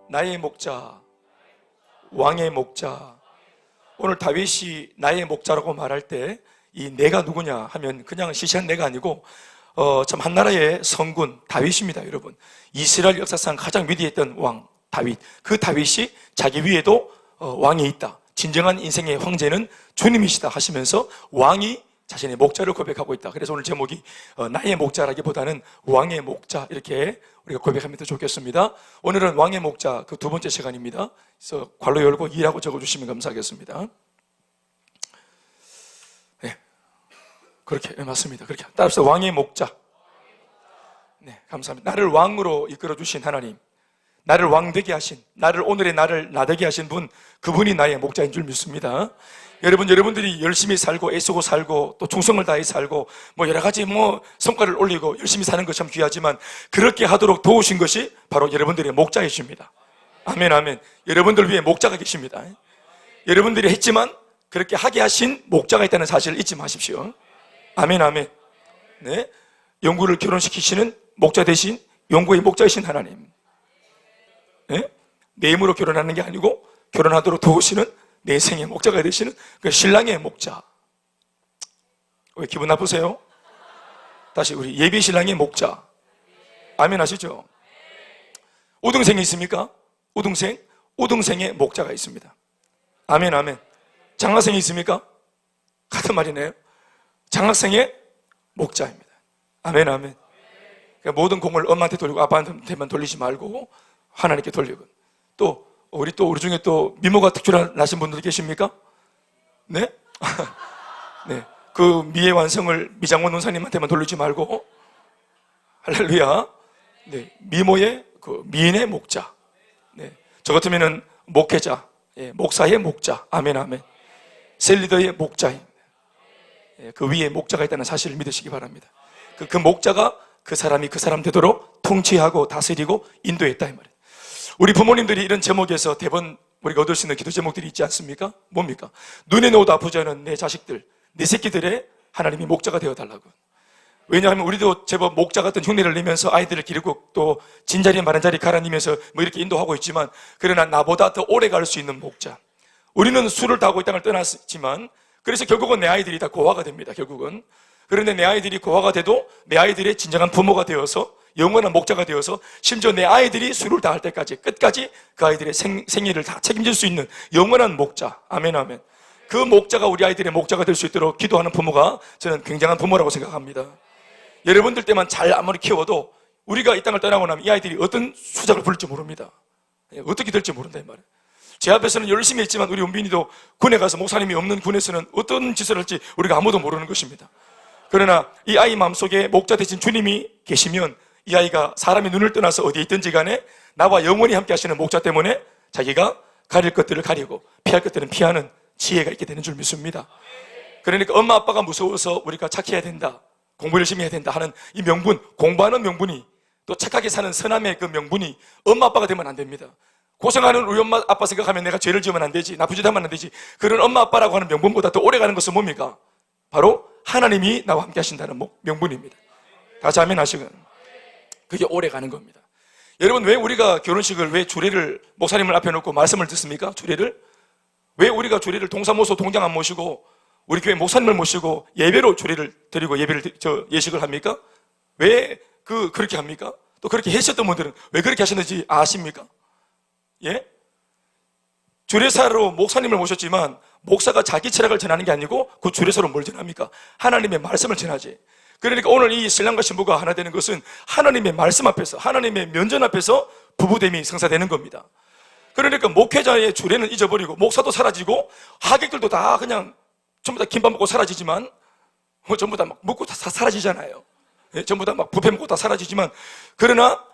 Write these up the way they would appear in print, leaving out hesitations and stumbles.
나의 목자, 왕의 목자. 오늘 다윗이 나의 목자라고 말할 때 이 내가 누구냐 하면 그냥 시시한 내가 아니고 참 한나라의 성군 다윗입니다. 여러분, 이스라엘 역사상 가장 위대했던 왕 다윗, 그 다윗이 자기 위에도 왕이 있다, 진정한 인생의 황제는 주님이시다 하시면서 왕이 자신의 목자를 고백하고 있다. 그래서 오늘 제목이 나의 목자라기보다는 왕의 목자, 이렇게 우리가 고백하면 더 좋겠습니다. 오늘은 왕의 목자 그 두 번째 시간입니다. 그래서 괄호 열고 2라고 적어주시면 감사하겠습니다. 네, 그렇게 맞습니다. 그렇게 따라서 왕의 목자. 네, 감사합니다. 나를 왕으로 이끌어주신 하나님, 나를 왕되게 하신, 오늘의 나를 나되게 하신 분, 그분이 나의 목자인 줄 믿습니다. 여러분들이 열심히 살고 애쓰고 살고 또 충성을 다해 살고 여러 가지 성과를 올리고 열심히 사는 것 참 귀하지만 그렇게 하도록 도우신 것이 바로 여러분들의 목자이십니다. 아멘, 아멘. 여러분들 위해 목자가 계십니다. 여러분들이 했지만 그렇게 하게 하신 목자가 있다는 사실을 잊지 마십시오. 아멘, 아멘. 네, 영구를 결혼시키시는 목자 대신 영구의 목자이신 하나님. 네? 내 힘으로 결혼하는 게 아니고 결혼하도록 도우시는 내 생의 목자가 되시는 그 신랑의 목자. 왜 기분 나쁘세요? 다시 우리 예비 신랑의 목자. 아멘 하시죠? 우등생이 있습니까? 우등생의 목자가 있습니다. 아멘, 아멘. 장학생이 있습니까? 같은 말이네요. 장학생의 목자입니다. 아멘, 아멘. 그러니까 모든 공을 엄마한테 돌리고 아빠한테만 돌리지 말고 하나님께 돌리고. 또 우리 중에 또 미모가 특출나신 분들 계십니까? 네? 네. 그 미의 완성을 미장원 원사님한테만 돌리지 말고, 할렐루야. 네. 미모의 그 미인의 목자. 네. 저 같으면은 목회자, 목사의 목자. 아멘, 아멘. 셀리더의 목자입니다. 그 위에 목자가 있다는 사실을 믿으시기 바랍니다. 그 목자가 그 사람이 그 사람 되도록 통치하고 다스리고 인도했다 이 말이에요. 우리 부모님들이 이런 제목에서 대번 우리가 얻을 수 있는 기도 제목들이 있지 않습니까? 뭡니까? 눈에 넣어도 아프지 않은 내 자식들, 내 새끼들의 하나님이 목자가 되어달라고. 왜냐하면 우리도 제법 목자 같은 흉내를 내면서 아이들을 기르고 또 진자리 마른자리 가라니면서 이렇게 인도하고 있지만, 그러나 나보다 더 오래 갈 수 있는 목자. 우리는 수를 다하고 이 땅을 떠났지만 그래서 결국은 내 아이들이 다 고아가 됩니다. 결국은. 그런데 내 아이들이 고아가 돼도 내 아이들의 진정한 부모가 되어서 영원한 목자가 되어서 심지어 내 아이들이 수를 다할 때까지 끝까지 그 아이들의 생애를 다 책임질 수 있는 영원한 목자. 아멘, 아멘. 그 목자가 우리 아이들의 목자가 될 수 있도록 기도하는 부모가 저는 굉장한 부모라고 생각합니다. 여러분들 때만 잘 아무리 키워도 우리가 이 땅을 떠나고 나면 이 아이들이 어떤 수작을 부릴지 모릅니다. 어떻게 될지 모른다 이 말이에요. 제 앞에서는 열심히 했지만 우리 은빈이도 군에 가서 목사님이 없는 군에서는 어떤 짓을 할지 우리가 아무도 모르는 것입니다. 그러나 이 아이 마음속에 목자 되신 주님이 계시면 이 아이가 사람의 눈을 떠나서 어디에 있든지 간에 나와 영원히 함께 하시는 목자 때문에 자기가 가릴 것들을 가리고 피할 것들은 피하는 지혜가 있게 되는 줄 믿습니다. 그러니까 엄마 아빠가 무서워서 우리가 착해야 된다, 공부 열심히 해야 된다 하는 이 명분, 공부하는 명분이, 또 착하게 사는 선함의 그 명분이 엄마 아빠가 되면 안 됩니다. 고생하는 우리 엄마 아빠 생각하면 내가 죄를 지으면 안 되지, 나쁜 짓 하면 안 되지. 그런 엄마 아빠라고 하는 명분보다 더 오래 가는 것은 뭡니까? 바로 하나님이 나와 함께 하신다는 명분입니다. 다시 아멘 하시건. 그게 오래 가는 겁니다. 여러분, 왜 우리가 결혼식을, 왜 주례를 목사님을 앞에 놓고 말씀을 듣습니까? 주례를? 왜 우리가 주례를 동사모소 동장 안 모시고 우리 교회 목사님을 모시고 예배로 주례를 드리고 예식을 합니까? 왜 그렇게 합니까? 또 그렇게 하셨던 분들은 왜 그렇게 하셨는지 아십니까? 예? 주례사로 목사님을 모셨지만 목사가 자기 철학을 전하는 게 아니고 그 주례사로 뭘 전합니까? 하나님의 말씀을 전하지. 그러니까 오늘 이 신랑과 신부가 하나 되는 것은 하나님의 말씀 앞에서, 하나님의 면전 앞에서 부부됨이 성사되는 겁니다. 그러니까 목회자의 주례는 잊어버리고 목사도 사라지고 하객들도 다 그냥 전부 다 김밥 먹고 사라지지만 전부 다 막 먹고 다 사라지잖아요. 전부 다 막 뷔페 먹고 다 사라지지만, 그러나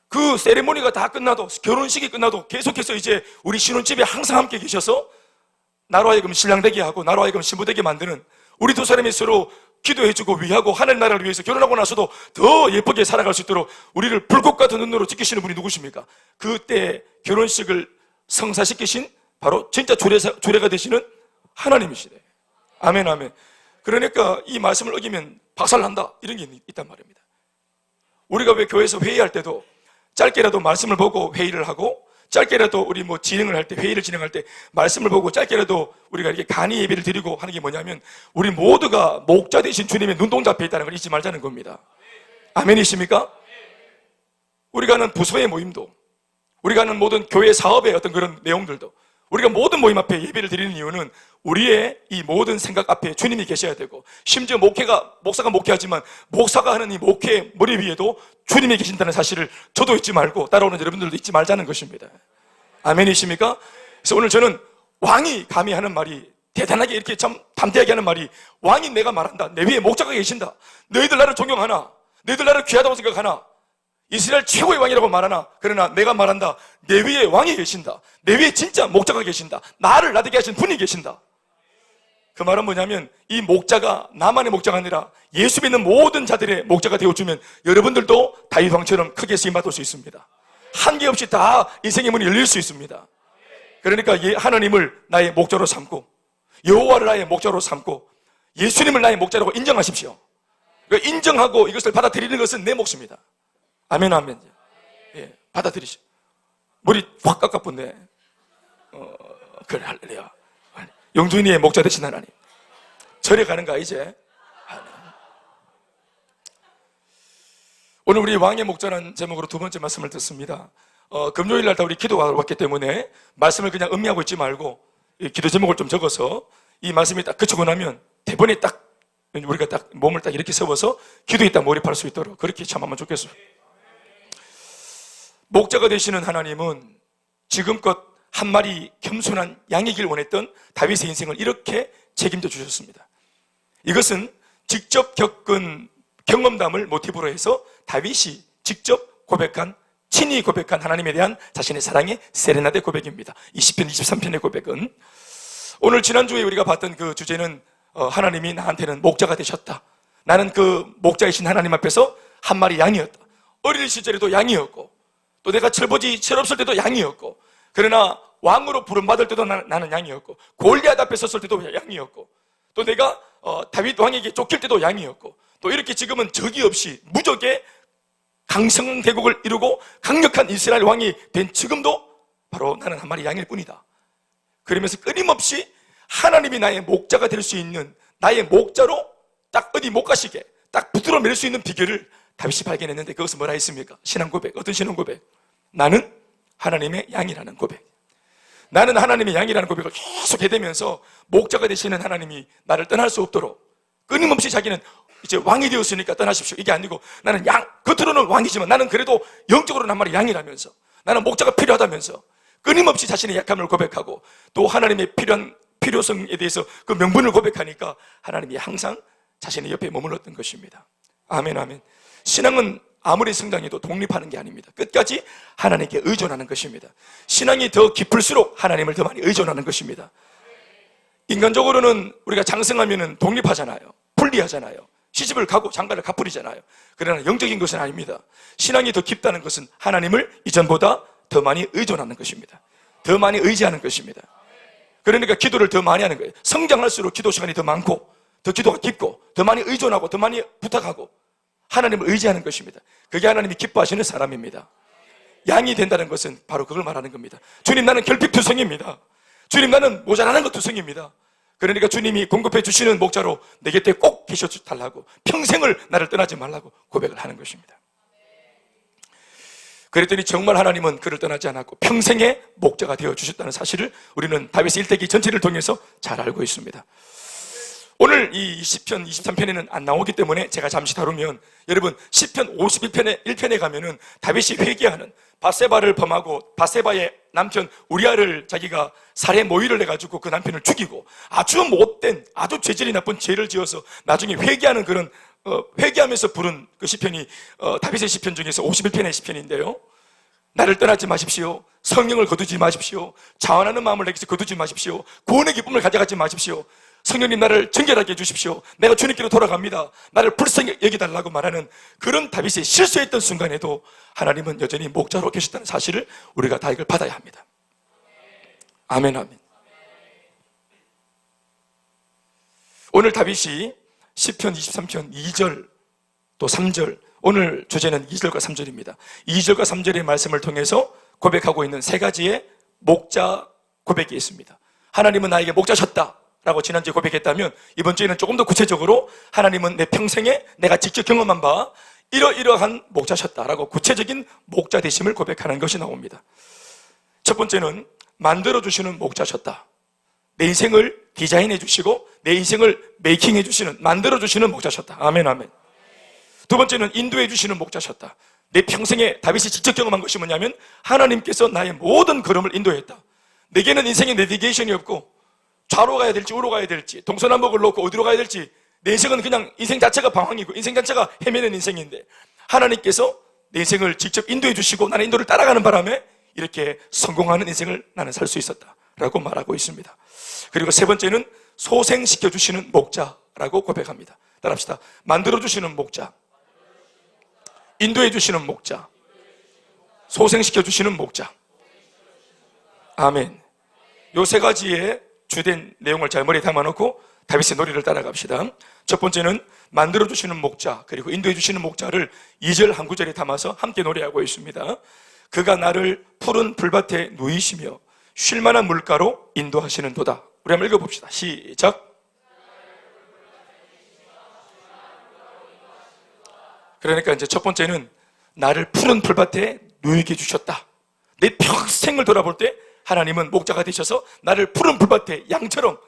그 세리머니가 다 끝나도, 결혼식이 끝나도 계속해서 이제 우리 신혼집에 항상 함께 계셔서 나로 하여금 신랑 되게 하고 나로 하여금 신부 되게 만드는, 우리 두 사람이 서로 기도해주고 위하고 하늘 나라를 위해서 결혼하고 나서도 더 예쁘게 살아갈 수 있도록 우리를 불꽃 같은 눈으로 지키시는 분이 누구십니까? 그때 결혼식을 성사시키신 바로 진짜 주례가 되시는 하나님이시네. 아멘, 아멘. 그러니까 이 말씀을 어기면 박살난다, 이런 게 있단 말입니다. 우리가 왜 교회에서 회의할 때도 짧게라도 말씀을 보고 회의를 하고 짧게라도 우리 뭐 진행을 할 때, 회의를 진행할 때 말씀을 보고 짧게라도 우리가 이렇게 간이 예배를 드리고 하는 게 뭐냐면 우리 모두가 목자 되신 주님의 눈동자 앞에 있다는 걸 잊지 말자는 겁니다. 아멘이십니까? 우리가 하는 부서의 모임도, 우리가 하는 모든 교회 사업의 어떤 그런 내용들도, 우리가 모든 모임 앞에 예배를 드리는 이유는 우리의 이 모든 생각 앞에 주님이 계셔야 되고, 심지어 목사가 목회하지만 목사가 하는 이 목회 머리 위에도 주님이 계신다는 사실을 저도 잊지 말고 따라오는 여러분들도 잊지 말자는 것입니다. 아멘이십니까? 그래서 오늘 저는 왕이 감히 하는 말이, 대단하게 이렇게 참 담대하게 하는 말이, 왕이 내가 말한다. 내 위에 목자가 계신다. 너희들 나를 존경하나? 너희들 나를 귀하다고 생각하나? 이스라엘 최고의 왕이라고 말하나? 그러나 내가 말한다. 내 위에 왕이 계신다. 내 위에 진짜 목자가 계신다. 나를 나되게 하신 분이 계신다. 그 말은 뭐냐면 이 목자가 나만의 목자가 아니라 예수 믿는 모든 자들의 목자가 되어주면 여러분들도 다윗 왕처럼 크게 쓰임받을 수 있습니다. 한계 없이 다 인생의 문이 열릴 수 있습니다. 그러니까 하나님을 나의 목자로 삼고, 여호와를 나의 목자로 삼고, 예수님을 나의 목자라고 인정하십시오. 인정하고 이것을 받아들이는 것은 내 몫입니다. 아멘, 아멘. 예, 받아들이시오. 머리 확 깎아붙네. 그래, 할렐루야. 영준이의 목자 되신 하나님. 절에 가는가, 이제? 오늘 우리 왕의 목자라는 제목으로 두 번째 말씀을 듣습니다. 금요일 날 다 우리 기도하러 왔기 때문에 말씀을 그냥 음미하고 있지 말고 기도 제목을 좀 적어서 이 말씀이 딱 그치고 나면 대본에 딱 우리가 딱 몸을 딱 이렇게 세워서 기도에 딱 몰입할 수 있도록 그렇게 참하면 좋겠어요. 목자가 되시는 하나님은 지금껏 한 마리 겸손한 양이길 원했던 다윗의 인생을 이렇게 책임져 주셨습니다. 이것은 직접 겪은 경험담을 모티브로 해서 다윗이 직접 고백한, 친히 고백한 하나님에 대한 자신의 사랑의 세레나데 고백입니다. 20편, 23편의 고백은 오늘 지난주에 우리가 봤던 그 주제는 하나님이 나한테는 목자가 되셨다. 나는 그 목자이신 하나님 앞에서 한 마리 양이었다. 어릴 시절에도 양이었고 또 내가 철없을 때도 양이었고, 그러나 왕으로 부름받을 때도 나는 양이었고, 골리앗 앞에 섰을 때도 양이었고, 또 내가 다윗 왕에게 쫓길 때도 양이었고, 또 이렇게 지금은 적이 없이 무적의 강성 대국을 이루고 강력한 이스라엘 왕이 된 지금도 바로 나는 한 마리 양일 뿐이다. 그러면서 끊임없이 하나님이 나의 목자가 될 수 있는, 나의 목자로 딱 어디 못 가시게 딱 붙들어 맬 수 있는 비결을 다윗이 발견했는데, 그것은 뭐라 했습니까? 신앙 고백. 어떤 신앙 고백? 나는 하나님의 양이라는 고백. 나는 하나님의 양이라는 고백을 계속 해대면서 목자가 되시는 하나님이 나를 떠날 수 없도록 끊임없이 자기는 이제 왕이 되었으니까 떠나십시오, 이게 아니고 나는 양, 겉으로는 왕이지만 나는 그래도 영적으로는 한 마리 양이라면서, 나는 목자가 필요하다면서 끊임없이 자신의 약함을 고백하고 또 하나님의 필요성에 대해서 그 명분을 고백하니까 하나님이 항상 자신의 옆에 머물렀던 것입니다. 아멘, 아멘. 신앙은 아무리 성장해도 독립하는 게 아닙니다. 끝까지 하나님께 의존하는 것입니다. 신앙이 더 깊을수록 하나님을 더 많이 의존하는 것입니다. 인간적으로는 우리가 장성하면 독립하잖아요. 분리하잖아요. 시집을 가고 장가를 갚으리잖아요. 그러나 영적인 것은 아닙니다. 신앙이 더 깊다는 것은 하나님을 이전보다 더 많이 의존하는 것입니다. 더 많이 의지하는 것입니다. 그러니까 기도를 더 많이 하는 거예요. 성장할수록 기도 시간이 더 많고 더 기도가 깊고 더 많이 의존하고 더 많이 부탁하고 하나님을 의지하는 것입니다. 그게 하나님이 기뻐하시는 사람입니다. 양이 된다는 것은 바로 그걸 말하는 겁니다. 주님, 나는 결핍투성입니다. 주님, 나는 모자라는 것 투성입니다. 그러니까 주님이 공급해 주시는 목자로 내 곁에 꼭 계셔달라고, 평생을 나를 떠나지 말라고 고백을 하는 것입니다. 그랬더니 정말 하나님은 그를 떠나지 않았고 평생의 목자가 되어주셨다는 사실을 우리는 다윗의 일대기 전체를 통해서 잘 알고 있습니다. 오늘 이 10편, 23편에는 안 나오기 때문에 제가 잠시 다루면, 여러분 10편 51편에 1편에 가면은 다윗이 회개하는, 바세바를 범하고 바세바의 남편 우리아를 자기가 살해 모의를 해가지고 그 남편을 죽이고 아주 못된, 아주 죄질이 나쁜 죄를 지어서 나중에 회개하는 그런 회개하면서 부른 그 시편이 다윗의 시편 중에서 51편의 시편인데요. 나를 떠나지 마십시오. 성령을 거두지 마십시오. 자원하는 마음을 내게서 거두지 마십시오. 구원의 기쁨을 가져가지 마십시오. 성령님, 나를 정결하게 해주십시오. 내가 주님께로 돌아갑니다. 나를 불쌍히 여기달라고 말하는 그런 다윗이 실수했던 순간에도 하나님은 여전히 목자로 계셨다는 사실을 우리가 다 이걸 받아야 합니다. 아멘, 아멘. 오늘 다윗이 시편 23편 2절 또 3절, 오늘 주제는 2절과 3절입니다. 2절과 3절의 말씀을 통해서 고백하고 있는 세 가지의 목자 고백이 있습니다. 하나님은 나에게 목자셨다 라고 지난주에 고백했다면, 이번 주에는 조금 더 구체적으로 하나님은 내 평생에 내가 직접 경험한 바 이러이러한 목자셨다라고 구체적인 목자 되심을 고백하는 것이 나옵니다. 첫 번째는 만들어주시는 목자셨다. 내 인생을 디자인해 주시고 내 인생을 메이킹해 주시는, 만들어주시는 목자셨다. 아멘, 아멘. 두 번째는 인도해 주시는 목자셨다. 내 평생에 다윗이 직접 경험한 것이 뭐냐면 하나님께서 나의 모든 걸음을 인도했다. 내게는 인생의 내비게이션이 없고 좌로 가야 될지 우로 가야 될지 동서남북을 놓고 어디로 가야 될지, 내 인생은 그냥 인생 자체가 방황이고 인생 자체가 헤매는 인생인데 하나님께서 내 인생을 직접 인도해 주시고 나는 인도를 따라가는 바람에 이렇게 성공하는 인생을 나는 살 수 있었다라고 말하고 있습니다. 그리고 세 번째는 소생시켜 주시는 목자라고 고백합니다. 따라합시다. 만들어 주시는 목자, 인도해 주시는 목자, 소생시켜 주시는 목자. 아멘. 요 세 가지의 주된 내용을 잘 머리에 담아놓고 다윗의 노래를 따라갑시다. 첫 번째는 만들어 주시는 목자, 그리고 인도해 주시는 목자를 2절 한 구절에 담아서 함께 노래하고 있습니다. 그가 나를 푸른 풀밭에 누이시며 쉴만한 물가로 인도하시는 도다. 우리 한번 읽어봅시다. 시작. 그러니까 이제 첫 번째는 나를 푸른 풀밭에 누이게 해주셨다. 내 평생을 돌아볼 때 하나님은 목자가 되셔서 나를 푸른 풀밭에 양처럼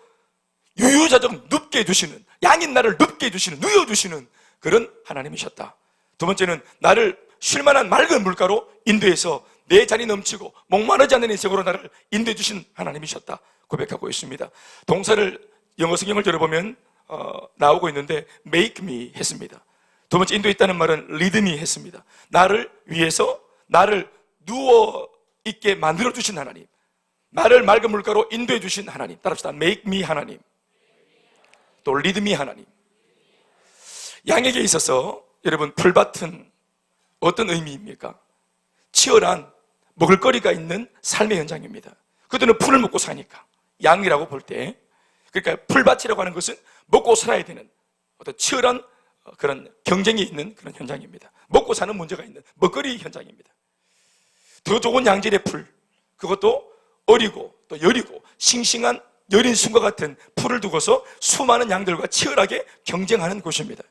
유유자적 눕게 해주시는, 양인 나를 눕게 해주시는, 누여주시는 그런 하나님이셨다. 두 번째는 나를 쉴만한 맑은 물가로 인도해서 내 잔이 넘치고 목마르지 않는 인생으로 나를 인도해 주신 하나님이셨다 고백하고 있습니다. 동사를 영어 성경을 들어보면 나오고 있는데 make me 했습니다. 두 번째 인도했다는 말은 lead me 했습니다. 나를 위해서 나를 누워 있게 만들어 주신 하나님, 나를 맑은 물가로 인도해 주신 하나님. 따라합시다. make me 하나님, 또 lead me 하나님. 양에게 있어서 여러분 풀밭은 어떤 의미입니까? 치열한 먹을거리가 있는 삶의 현장입니다. 그들은 풀을 먹고 사니까, 양이라고 볼 때, 그러니까 풀밭이라고 하는 것은 먹고 살아야 되는 어떤 치열한 그런 경쟁이 있는 그런 현장입니다. 먹고 사는 문제가 있는 먹거리 현장입니다. 더 좋은 양질의 풀, 그것도 어리고 또 여리고 싱싱한 여린 순과 같은 풀을 두고서 수많은 양들과 치열하게 경쟁하는 곳입니다.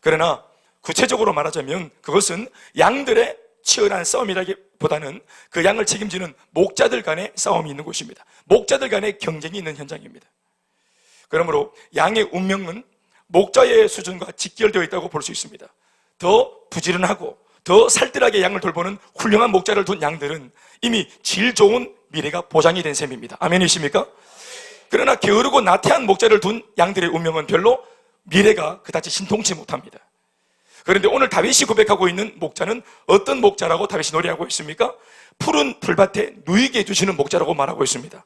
그러나 구체적으로 말하자면 그것은 양들의 치열한 싸움이라기보다는 그 양을 책임지는 목자들 간의 싸움이 있는 곳입니다. 목자들 간의 경쟁이 있는 현장입니다. 그러므로 양의 운명은 목자의 수준과 직결되어 있다고 볼 수 있습니다. 더 부지런하고 더 살뜰하게 양을 돌보는 훌륭한 목자를 둔 양들은 이미 질 좋은 미래가 보장이 된 셈입니다. 아멘이십니까? 그러나 게으르고 나태한 목자를 둔 양들의 운명은 별로 미래가 그다지 신통치 못합니다. 그런데 오늘 다윗이 고백하고 있는 목자는 어떤 목자라고 다윗이 노래하고 있습니까? 푸른 풀밭에 누이게 해주시는 목자라고 말하고 있습니다.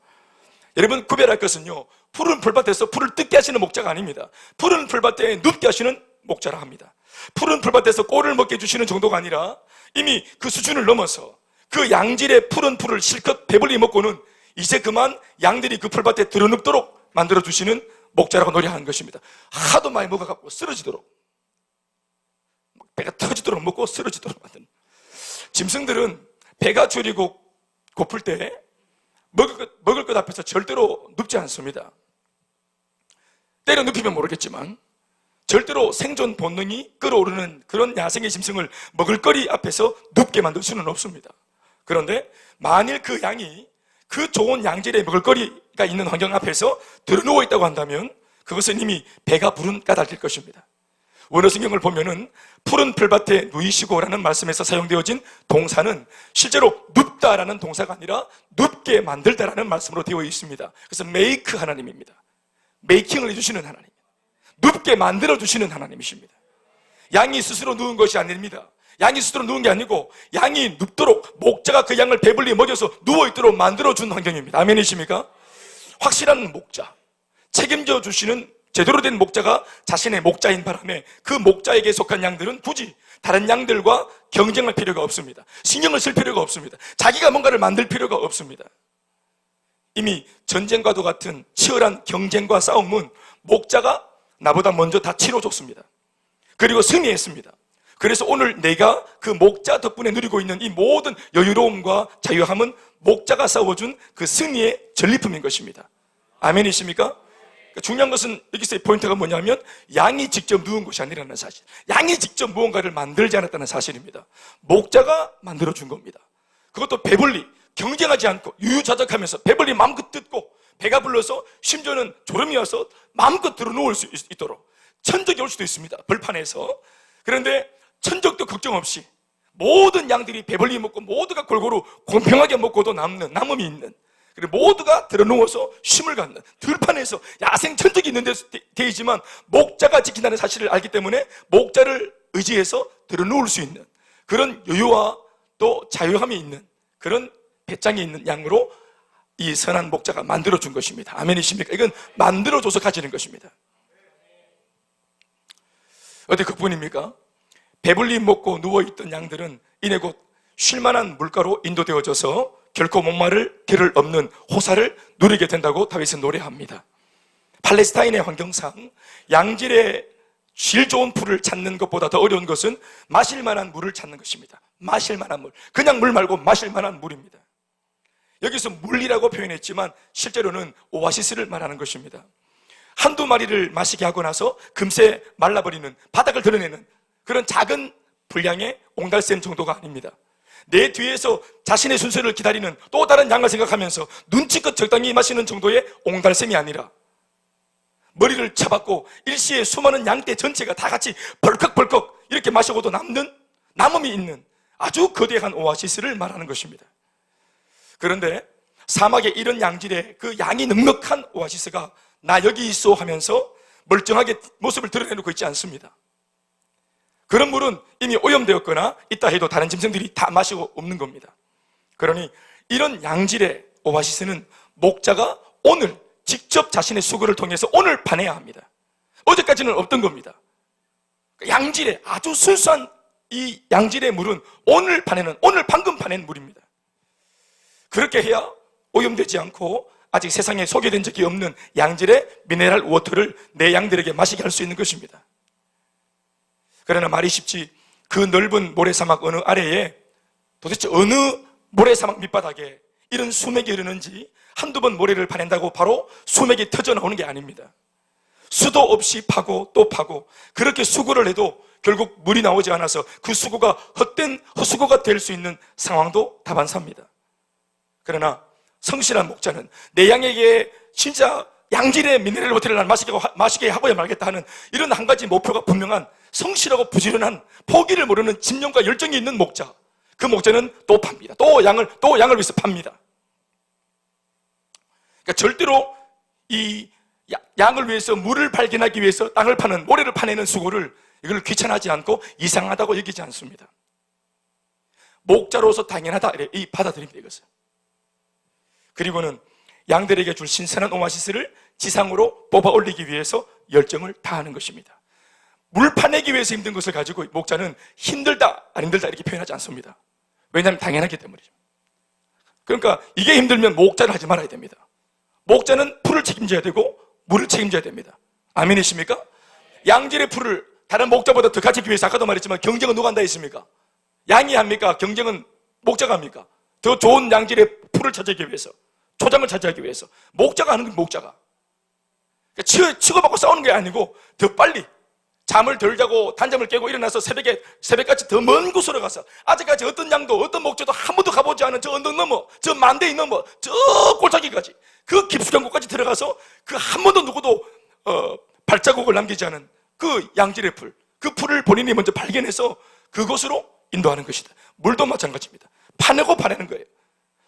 여러분 구별할 것은요, 푸른 풀밭에서 풀을 뜯게 하시는 목자가 아닙니다. 푸른 풀밭에 눕게 하시는 목자라 합니다. 푸른 풀밭에서 꼴을 먹게 해주시는 정도가 아니라 이미 그 수준을 넘어서 그 양질의 푸른 풀을 실컷 배불리 먹고는 이제 그만 양들이 그 풀밭에 들어눕도록 만들어주시는 목자라고 노래하는 것입니다. 하도 많이 먹어갖고 쓰러지도록, 배가 터지도록 먹고 쓰러지도록 만드는. 짐승들은 배가 줄이고 고플 때 먹을 것 앞에서 절대로 눕지 않습니다. 때려 눕히면 모르겠지만 절대로 생존 본능이 끌어오르는 그런 야생의 짐승을 먹을거리 앞에서 눕게 만들 수는 없습니다. 그런데 만일 그 양이 그 좋은 양질의 먹을거리가 있는 환경 앞에서 들어누워 있다고 한다면 그것은 이미 배가 부른 까닭일 것입니다. 원어 성경을 보면은 푸른 풀밭에 누이시고라는 말씀에서 사용되어진 동사는 실제로 눕다라는 동사가 아니라 눕게 만들다라는 말씀으로 되어 있습니다. 그래서 make 하나님입니다. 메이킹을 해주시는 하나님, 눕게 만들어주시는 하나님이십니다. 양이 스스로 누운 것이 아닙니다. 양이 스스로 누운 게 아니고 양이 눕도록 목자가 그 양을 배불리 먹여서 누워있도록 만들어준 환경입니다. 아멘이십니까? 확실한 목자, 책임져 주시는 제대로 된 목자가 자신의 목자인 바람에 그 목자에게 속한 양들은 굳이 다른 양들과 경쟁할 필요가 없습니다. 신경을 쓸 필요가 없습니다. 자기가 뭔가를 만들 필요가 없습니다. 이미 전쟁과도 같은 치열한 경쟁과 싸움은 목자가 나보다 먼저 다 치러줬습니다. 그리고 승리했습니다. 그래서 오늘 내가 그 목자 덕분에 누리고 있는 이 모든 여유로움과 자유함은 목자가 싸워준 그 승리의 전리품인 것입니다. 아멘이십니까? 중요한 것은 여기서의 포인트가 뭐냐면 양이 직접 누운 것이 아니라는 사실. 양이 직접 무언가를 만들지 않았다는 사실입니다. 목자가 만들어준 겁니다. 그것도 배불리 경쟁하지 않고 유유자적하면서 배불리 마음껏 뜯고 배가 불러서 심지어는 졸음이 와서 마음껏 들어누울 수 있도록 천적이 올 수도 있습니다. 벌판에서. 그런데 천적도 걱정 없이 모든 양들이 배불리 먹고 모두가 골고루 공평하게 먹고도 남음이 있는, 그리고 모두가 들어누워서 쉼을 갖는 들판에서 야생 천적이 있는 데서 되지만 목자가 지킨다는 사실을 알기 때문에 목자를 의지해서 들어누울 수 있는 그런 여유와 또 자유함이 있는 그런 배짱이 있는 양으로 이 선한 목자가 만들어준 것입니다. 아멘이십니까? 이건 만들어줘서 가지는 것입니다. 어디 그뿐입니까? 배불리 먹고 누워있던 양들은 이내 곧 쉴만한 물가로 인도되어져서 결코 목마를 겨를 없는 호사를 누리게 된다고 다윗은 노래합니다. 팔레스타인의 환경상 양질의 질 좋은 풀을 찾는 것보다 더 어려운 것은 마실 만한 물을 찾는 것입니다. 마실 만한 물, 그냥 물 말고 마실 만한 물입니다. 여기서 물이라고 표현했지만 실제로는 오아시스를 말하는 것입니다. 한두 마리를 마시게 하고 나서 금세 말라버리는, 바닥을 드러내는 그런 작은 분량의 옹달샘 정도가 아닙니다. 내 뒤에서 자신의 순서를 기다리는 또 다른 양을 생각하면서 눈치껏 적당히 마시는 정도의 옹달샘이 아니라 머리를 쳐박고 일시에 수많은 양떼 전체가 다 같이 벌컥벌컥 이렇게 마시고도 남음이 있는 아주 거대한 오아시스를 말하는 것입니다. 그런데 사막의 이런 양질의 그 양이 넉넉한 오아시스가 나 여기 있어 하면서 멀쩡하게 모습을 드러내놓고 있지 않습니다. 그런 물은 이미 오염되었거나 있다 해도 다른 짐승들이 다 마시고 없는 겁니다. 그러니 이런 양질의 오아시스는 목자가 오늘 직접 자신의 수고를 통해서 오늘 파내야 합니다. 어제까지는 없던 겁니다. 양질의 아주 순수한 이 양질의 물은 오늘 방금 파낸 물입니다. 그렇게 해야 오염되지 않고 아직 세상에 소개된 적이 없는 양질의 미네랄 워터를 내 양들에게 마시게 할 수 있는 것입니다. 그러나 말이 쉽지 그 넓은 모래사막 어느 아래에 도대체 어느 모래사막 밑바닥에 이런 수맥이 흐르는지 한두 번 모래를 파낸다고 바로 수맥이 터져 나오는 게 아닙니다. 수도 없이 파고 또 파고 그렇게 수고를 해도 결국 물이 나오지 않아서 그 수고가 헛된 헛수고가 될 수 있는 상황도 다반사입니다. 그러나 성실한 목자는 내 양에게 진짜 양질의 미네랄 워터를 마시게 하고야 말겠다 하는 이런 한 가지 목표가 분명한 성실하고 부지런한 포기를 모르는 집념과 열정이 있는 목자, 그 목자는 또 팝니다. 또 양을 위해서 팝니다. 그러니까 절대로 이 양을 위해서 물을 발견하기 위해서 땅을 파는, 모래를 파내는 수고를 이걸 귀찮아하지 않고 이상하다고 여기지 않습니다. 목자로서 당연하다 이 받아들입니다. 이것을. 그리고는 양들에게 줄 신선한 오아시스를 지상으로 뽑아 올리기 위해서 열정을 다하는 것입니다. 물 파내기 위해서 힘든 것을 가지고 목자는 힘들다 안 힘들다 이렇게 표현하지 않습니다. 왜냐하면 당연하기 때문이죠. 그러니까 이게 힘들면 목자를 하지 말아야 됩니다. 목자는 풀을 책임져야 되고 물을 책임져야 됩니다. 아멘이십니까? 양질의 풀을 다른 목자보다 더 가지기 위해서 아까도 말했지만 경쟁은 누가 한다 했습니까? 양이 합니까? 경쟁은 목자가 합니까? 더 좋은 양질의 풀을 찾기 위해서, 초장을 차지하기 위해서 목자가 하는 건 목자가. 그러니까 치고받고 싸우는 게 아니고 더 빨리 잠을 덜 자고 단잠을 깨고 일어나서 새벽까지 더 먼 곳으로 가서 아직까지 어떤 양도 어떤 목자도 한 번도 가보지 않은 저 언덕 넘어, 저 만대이 넘어, 저 골짜기까지 그 깊숙한 곳까지 들어가서 그 한 번도 누구도 발자국을 남기지 않은 그 양질의 풀, 그 풀을 본인이 먼저 발견해서 그곳으로 인도하는 것이다. 물도 마찬가지입니다. 파내고 파내는 거예요.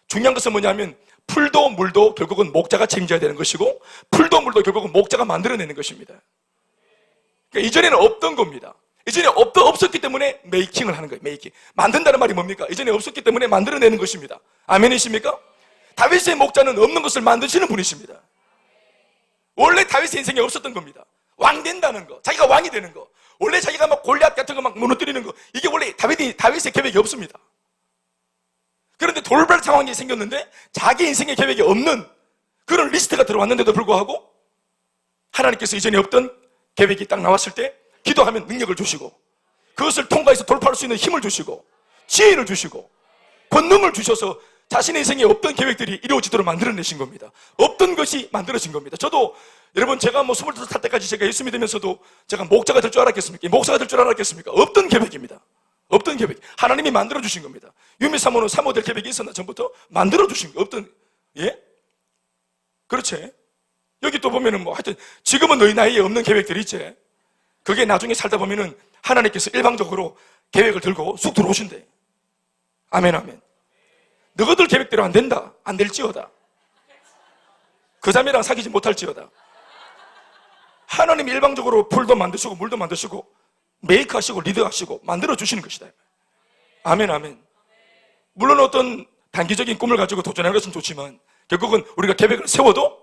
중요한 것은 뭐냐면 풀도 물도 결국은 목자가 책임져야 되는 것이고 풀도 물도 결국은 목자가 만들어내는 것입니다. 그러니까 이전에는 없던 겁니다. 이전에 없었기 때문에 메이킹을 하는 거예요. 메이킹. 만든다는 말이 뭡니까? 이전에 없었기 때문에 만들어내는 것입니다. 아멘이십니까? 다윗의 목자는 없는 것을 만드시는 분이십니다. 원래 다윗의 인생에 없었던 겁니다. 왕 된다는 거, 자기가 왕이 되는 거, 원래 자기가 막 골리앗 같은 거 막 무너뜨리는 거, 이게 원래 다윗의 계획이 없습니다. 그런데 돌발 상황이 생겼는데 자기 인생의 계획이 없는 그런 리스트가 들어왔는데도 불구하고 하나님께서 이전에 없던 계획이 딱 나왔을 때 기도하면 능력을 주시고 그것을 통과해서 돌파할 수 있는 힘을 주시고 지혜를 주시고 권능을 주셔서 자신의 인생에 없던 계획들이 이루어지도록 만들어내신 겁니다. 없던 것이 만들어진 겁니다. 저도 여러분 제가 25살 때까지 제가 예수 믿으면서도 제가 목자가 될 줄 알았겠습니까? 목사가 될 줄 알았겠습니까? 없던 계획입니다. 없던 계획. 하나님이 만들어주신 겁니다. 유미 사모는 사모 될 계획이 있었나? 전부터 만들어주신 거. 없던, 예? 그렇지? 여기 또 보면은 하여튼 지금은 너희 나이에 없는 계획들이 있지. 그게 나중에 살다 보면은 하나님께서 일방적으로 계획을 들고 쑥 들어오신대. 아멘, 아멘. 너희들 계획대로 안 된다. 안 될지어다. 그 자매랑 사귀지 못할지어다. 하나님이 일방적으로 풀도 만드시고 물도 만드시고 메이크 하시고 리드 하시고 만들어 주시는 것이다. 아멘, 아멘. 물론 어떤 단기적인 꿈을 가지고 도전하는 것은 좋지만 결국은 우리가 계획을 세워도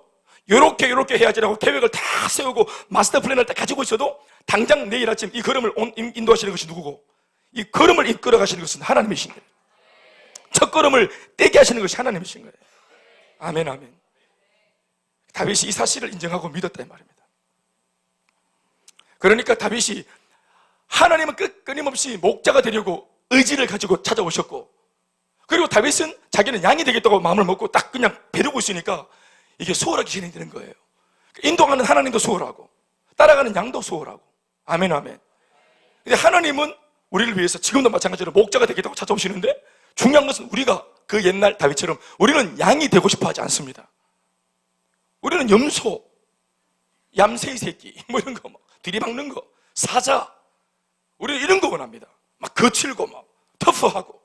요렇게 해야지라고 계획을 다 세우고 마스터 플랜을 다 가지고 있어도 당장 내일 아침 이 걸음을 인도하시는 것이 누구고 이 걸음을 이끌어 가시는 것은 하나님이신 거예요. 첫 걸음을 떼게 하시는 것이 하나님이신 거예요. 아멘, 아멘. 다윗이 이 사실을 인정하고 믿었다 이 말입니다. 그러니까 다윗이 하나님은 끊임없이 목자가 되려고 의지를 가지고 찾아오셨고, 그리고 다윗은 자기는 양이 되겠다고 마음을 먹고 딱 그냥 벼르고 있으니까 이게 수월하게 진행되는 거예요. 인도하는 하나님도 수월하고 따라가는 양도 수월하고. 아멘, 아멘. 근데 하나님은 우리를 위해서 지금도 마찬가지로 목자가 되겠다고 찾아오시는데 중요한 것은 우리가 그 옛날 다윗처럼 우리는 양이 되고 싶어 하지 않습니다. 우리는 염소, 얌새이 새끼 이런 거 들이박는 거, 사자, 우리는 이런 거 원합니다. 막 거칠고 막 터프하고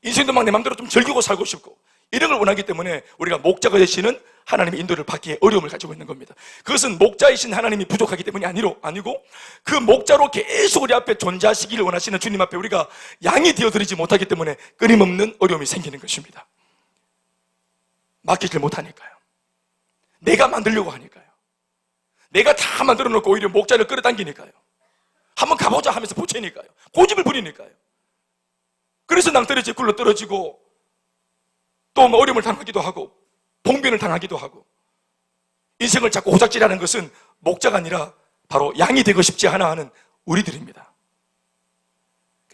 인생도 막 내 맘대로 좀 즐기고 살고 싶고 이런 걸 원하기 때문에 우리가 목자가 되시는 하나님의 인도를 받기에 어려움을 가지고 있는 겁니다. 그것은 목자이신 하나님이 부족하기 때문이 아니고 그 목자로 계속 우리 앞에 존재하시기를 원하시는 주님 앞에 우리가 양이 되어드리지 못하기 때문에 끊임없는 어려움이 생기는 것입니다. 맡기질 못하니까요. 내가 만들려고 하니까요. 내가 다 만들어 놓고 오히려 목자를 끌어당기니까요. 한번 가보자 하면서 보채니까요. 고집을 부리니까요. 그래서 낭떠러지 굴러 떨어지고 또 어려움을 당하기도 하고 봉변을 당하기도 하고 인생을 자꾸 호작질하는 것은 목자가 아니라 바로 양이 되고 싶지 않아 하는 우리들입니다.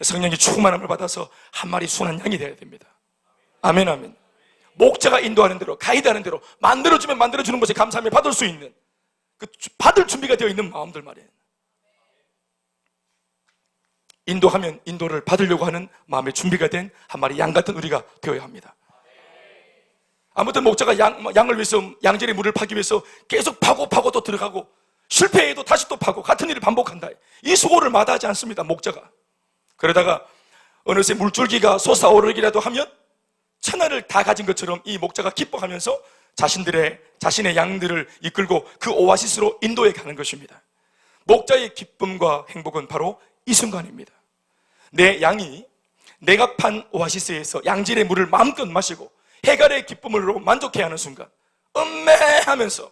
성령의 충만함을 받아서 한 마리 순한 양이 되어야 됩니다. 아멘, 아멘. 목자가 인도하는 대로 가이드하는 대로 만들어주면 만들어주는 것에 감사하며 받을 수 있는 그 받을 준비가 되어 있는 마음들 말이에요. 인도하면 인도를 받으려고 하는 마음의 준비가 된 한 마리 양 같은 우리가 되어야 합니다. 아무튼 목자가 양을 위해서 양질의 물을 파기 위해서 계속 파고 또 들어가고 실패해도 다시 또 파고 같은 일을 반복한다. 이 수고를 마다하지 않습니다. 목자가. 그러다가 어느새 물줄기가 솟아오르기라도 하면 천하를 다 가진 것처럼 이 목자가 기뻐하면서 자신의 양들을 이끌고 그 오아시스로 인도해 가는 것입니다. 목자의 기쁨과 행복은 바로 이 순간입니다. 내 양이 내가 판 오아시스에서 양질의 물을 마음껏 마시고 해갈의 기쁨으로 만족해야 하는 순간, 음매하면서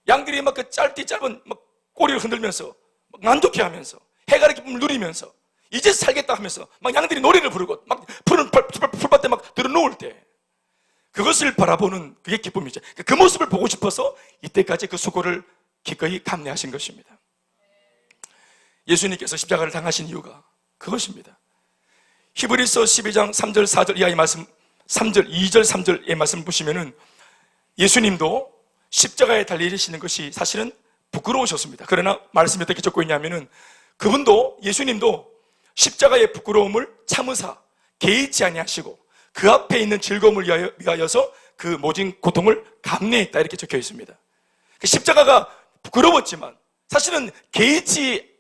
양들이 막 그 짧은 꼬리를 흔들면서 막 만족해하면서 해갈의 기쁨을 누리면서 이제 살겠다 하면서 막 양들이 노래를 부르고 막 푸른 풀밭에 막 들어놓을 때 그것을 바라보는 그게 기쁨이죠. 그 모습을 보고 싶어서 이때까지 그 수고를 기꺼이 감내하신 것입니다. 예수님께서 십자가를 당하신 이유가 그것입니다. 히브리서 12장 3절 4절 이하의 말씀 3절, 2절, 3절의 말씀을 보시면은 예수님도 십자가에 달리시는 것이 사실은 부끄러우셨습니다. 그러나 말씀이 어떻게 적고 있냐면은 그분도 예수님도 십자가의 부끄러움을 참으사 개의치 아니하시고 그 앞에 있는 즐거움을 위하여서 그 모진 고통을 감내했다 이렇게 적혀 있습니다. 십자가가 부끄러웠지만 사실은 개의치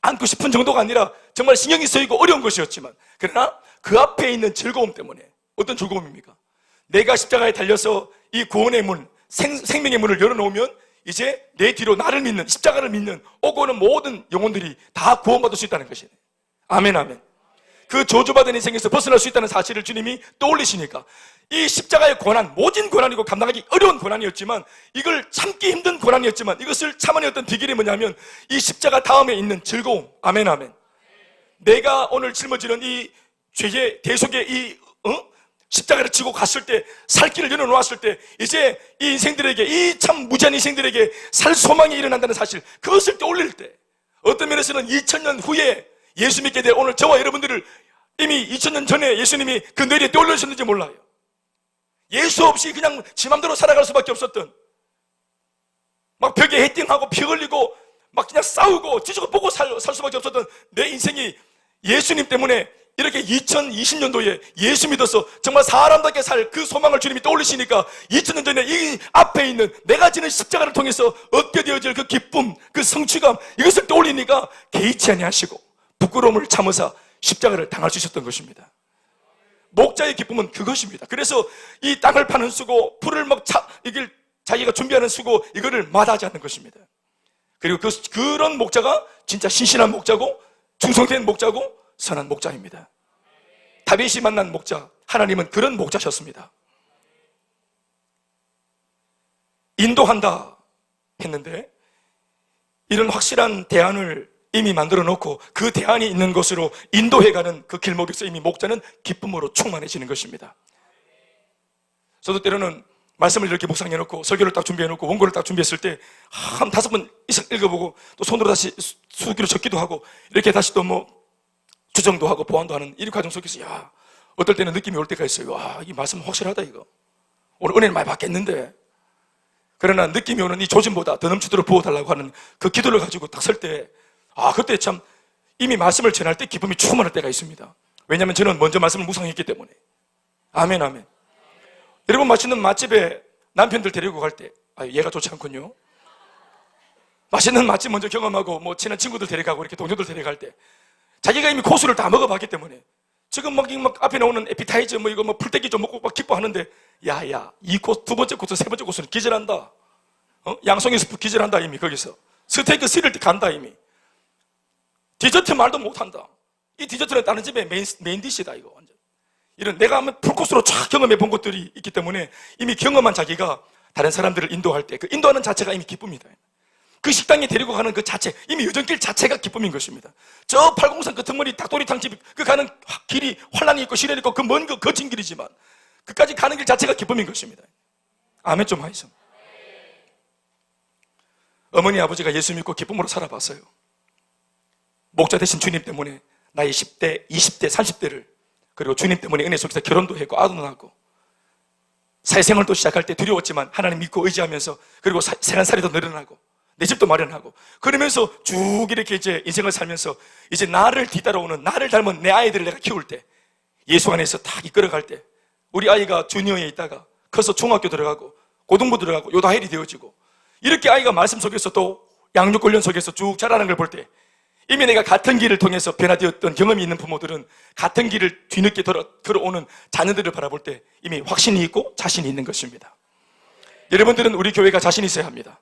않고 싶은 정도가 아니라 정말 신경이 쓰이고 어려운 것이었지만 그러나 그 앞에 있는 즐거움 때문에 어떤 즐거움입니까? 내가 십자가에 달려서 이 구원의 문, 생명의 문을 열어놓으면 이제 내 뒤로 나를 믿는, 십자가를 믿는 오고 오는 모든 영혼들이 다 구원받을 수 있다는 것이네. 아멘, 아멘. 그 저주받은 인생에서 벗어날 수 있다는 사실을 주님이 떠올리시니까 이 십자가의 고난, 모진 고난이고 감당하기 어려운 고난이었지만 이걸 참기 힘든 고난이었지만 이것을 참아낸 어떤 비결이 뭐냐면 이 십자가 다음에 있는 즐거움. 아멘, 아멘. 내가 오늘 짊어지는 이 죄의 대속의 이 십자가를 지고 갔을 때 살 길을 열어놓았을 때 이제 이 인생들에게 이 참 무지한 인생들에게 살 소망이 일어난다는 사실 그것을 떠올릴 때 어떤 면에서는 2000년 후에 예수 믿게 될 오늘 저와 여러분들을 이미 2000년 전에 예수님이 그 뇌리에 떠올리셨는지 몰라요. 예수 없이 그냥 지 맘대로 살아갈 수밖에 없었던, 막 벽에 헤딩하고 피 흘리고 막 그냥 싸우고 뒤지고 보고 살 수밖에 없었던 내 인생이 예수님 때문에 이렇게 2020년도에 예수 믿어서 정말 사람답게 살 그 소망을 주님이 떠올리시니까 2000년 전에 이 앞에 있는 내가 지는 십자가를 통해서 얻게 되어질 그 기쁨, 그 성취감, 이것을 떠올리니까 개의치 아니하시고 부끄러움을 참으사 십자가를 당할 수 있었던 것입니다. 목자의 기쁨은 그것입니다. 그래서 이 땅을 파는 수고, 풀을 이걸 자기가 준비하는 수고, 이거를 마다하지 않는 것입니다. 그리고 그런 목자가 진짜 신실한 목자고 충성된 목자고 선한 목자입니다. 다윗이 만난 목자, 하나님은 그런 목자셨습니다. 인도한다 했는데 이런 확실한 대안을 이미 만들어 놓고 그 대안이 있는 곳으로 인도해가는 그 길목에서 이미 목자는 기쁨으로 충만해지는 것입니다. 저도 때로는 말씀을 이렇게 묵상해 놓고 설교를 딱 준비해 놓고 원고를 딱 준비했을 때 한 5번 이상 읽어보고 또 손으로 다시 수기로 적기도 하고 이렇게 다시 또 뭐 주정도 하고 보완도 하는 이 과정 속에서 야, 어떨 때는 느낌이 올 때가 있어요. 와, 이 말씀 확실하다 이거. 오늘 은혜를 많이 받겠는데. 그러나 느낌이 오는 이 조짐보다 더 넘치도록 부어달라고 하는 그 기도를 가지고 딱 설 때 그때 참 이미 말씀을 전할 때 기쁨이 충만할 때가 있습니다. 왜냐하면 저는 먼저 말씀을 묵상했기 때문에. 아멘, 아멘. 여러분, 맛있는 맛집에 남편들 데리고 갈 때 얘가 좋지 않군요. 맛있는 맛집 먼저 경험하고 뭐 친한 친구들 데려가고 이렇게 동료들 데려갈 때 자기가 이미 코스를 다 먹어봤기 때문에 지금 막 앞에 나오는 에피타이저 뭐 이거 뭐 풀떼기 좀 먹고 막 기뻐하는데 야야 이 코스 두 번째 코스 세 번째 코스는 기절한다. 양송이 스프 기절한다 이미 거기서. 스테이크 시릴 때 간다 이미. 디저트 말도 못한다. 이 디저트는 다른 집의 메인 디시다 이거 완전. 이런 내가 한번 풀코스로 쫙 경험해 본 것들이 있기 때문에 이미 경험한 자기가 다른 사람들을 인도할 때 그 인도하는 자체가 이미 기쁨이다. 그 식당에 데리고 가는 그 자체, 이미 요정길 자체가 기쁨인 것입니다. 저 팔공산 그 덩어리 닭도리탕 집 그 가는 길이 환란이 있고 시련이 있고 그 먼 그 거친 길이지만 그까지 가는 길 자체가 기쁨인 것입니다. 아멘 좀 하이소. 어머니 아버지가 예수 믿고 기쁨으로 살아봤어요. 목자 되신 주님 때문에 나이 10대, 20대, 30대를 그리고 주님 때문에 은혜 속에서 결혼도 했고 아도 낳았고 사회생활도 시작할 때 두려웠지만 하나님 믿고 의지하면서 그리고 생활살이도 늘어나고 내 집도 마련하고 그러면서 쭉 이렇게 이제 인생을 살면서 이제 나를 뒤따라오는 나를 닮은 내 아이들을 내가 키울 때 예수 안에서 딱 이끌어갈 때 우리 아이가 주니어에 있다가 커서 중학교 들어가고 고등부 들어가고 요다헬이 되어지고 이렇게 아이가 말씀 속에서 또 양육훈련 속에서 쭉 자라는 걸 볼 때 이미 내가 같은 길을 통해서 변화되었던 경험이 있는 부모들은 같은 길을 뒤늦게 걸어오는 자녀들을 바라볼 때 이미 확신이 있고 자신이 있는 것입니다. 여러분들은 우리 교회가 자신 있어야 합니다.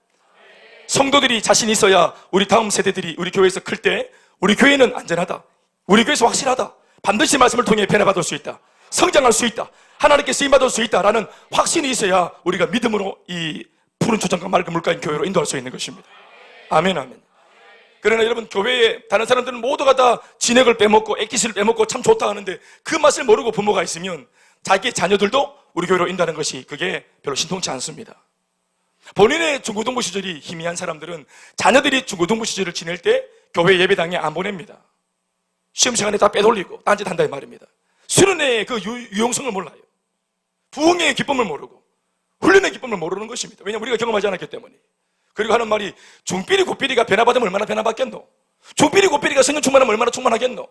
성도들이 자신 있어야 우리 다음 세대들이 우리 교회에서 클 때 우리 교회는 안전하다. 우리 교회에서 확실하다. 반드시 말씀을 통해 변화받을 수 있다. 성장할 수 있다. 하나님께 쓰임받을 수 있다라는 확신이 있어야 우리가 믿음으로 이 푸른 초장과 맑은 물가인 교회로 인도할 수 있는 것입니다. 아멘, 아멘. 그러나 여러분 교회에 다른 사람들은 모두가 다 진액을 빼먹고 액기스를 빼먹고 참 좋다 하는데 그 맛을 모르고 부모가 있으면 자기의 자녀들도 우리 교회로 인도하는 것이 그게 별로 신통치 않습니다. 본인의 중고등부 시절이 희미한 사람들은 자녀들이 중고등부 시절을 지낼 때 교회 예배당에 안 보냅니다. 시험 시간에 다 빼돌리고 딴짓한다 이 말입니다. 수련회의 그 유용성을 몰라요. 부흥의 기쁨을 모르고 훈련의 기쁨을 모르는 것입니다. 왜냐하면 우리가 경험하지 않았기 때문에. 그리고 하는 말이 중삐리 고삐리가 변화받으면 얼마나 변화받겠노? 중삐리 고삐리가 성령 충만하면 얼마나 충만하겠노?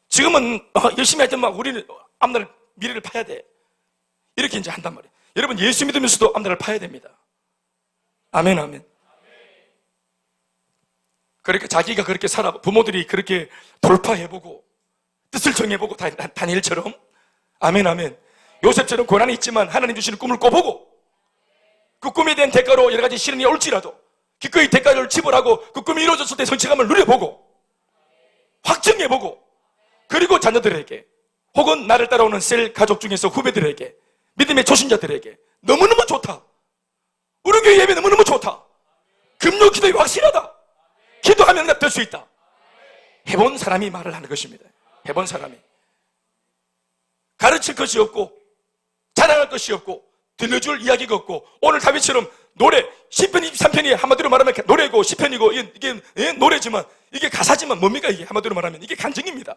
지금은 열심히 할 때 막 우리는 앞날 미래를 파야 돼. 이렇게 이제 한단 말이에요. 여러분 예수 믿으면서도 앞날을 파야 됩니다. 아멘, 아멘. 그러니까 자기가 그렇게 부모들이 그렇게 돌파해보고 뜻을 정해보고 다니엘처럼 아멘, 아멘. 요셉처럼 고난이 있지만 하나님 주시는 꿈을 꿔보고 그 꿈에 대한 대가로 여러 가지 시련이 올지라도 기꺼이 대가를 지불하고 그 꿈이 이루어졌을 때 성취감을 누려보고 확증해보고 그리고 자녀들에게 혹은 나를 따라오는 셀 가족 중에서 후배들에게 믿음의 초신자들에게 너무너무 좋다. 우리 교회 예배 너무너무 좋다. 금요 기도에 확실하다. 기도하면 될 수 있다. 해본 사람이 말을 하는 것입니다. 해본 사람이. 가르칠 것이 없고 자랑할 것이 없고 들려줄 이야기가 없고 오늘 다윗처럼 노래, 시편 23편이 한마디로 말하면 노래고 시편이고 이게 노래지만 이게 가사지만 뭡니까 이게 한마디로 말하면 이게 간증입니다.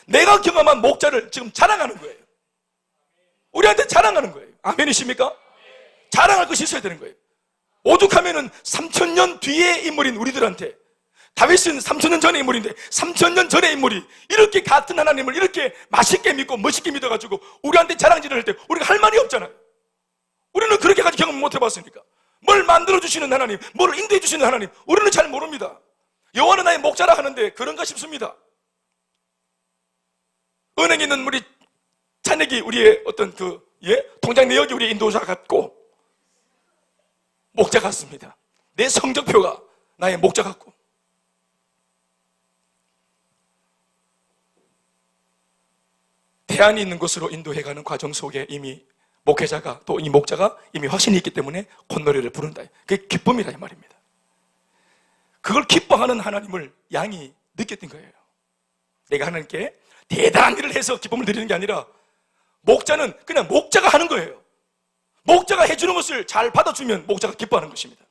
내가 경험한 목자를 지금 자랑하는 거예요. 우리한테 자랑하는 거예요. 아멘이십니까? 자랑할 것이 있어야 되는 거예요. 오죽하면은 3000년 뒤의 인물인 우리들한테, 다윗은 3000년 전의 인물인데 3000년 전의 인물이 이렇게 같은 하나님을 이렇게 맛있게 믿고 멋있게 믿어가지고 우리한테 자랑질을 할 때 우리가 할 말이 없잖아요. 우리는 그렇게까지 경험 못 해봤으니까. 뭘 만들어주시는 하나님, 뭘 인도해주시는 하나님, 우리는 잘 모릅니다. 여호와는 나의 목자라 하는데 그런가 싶습니다. 은행에 있는 우리 잔액이 우리의 어떤 통장 내역이 우리의 인도자 같고 목자 같습니다. 내 성적표가 나의 목자 같고. 대안이 있는 곳으로 인도해가는 과정 속에 이미 목회자가 또 이 목자가 이미 확신이 있기 때문에 콧노래를 부른다. 그게 기쁨이라 이 말입니다. 그걸 기뻐하는 하나님을 양이 느꼈던 거예요. 내가 하나님께 대단한 일을 해서 기쁨을 드리는 게 아니라 목자는 그냥 목자가 하는 거예요. 목자가 해주는 것을 잘 받아주면 목자가 기뻐하는 것입니다.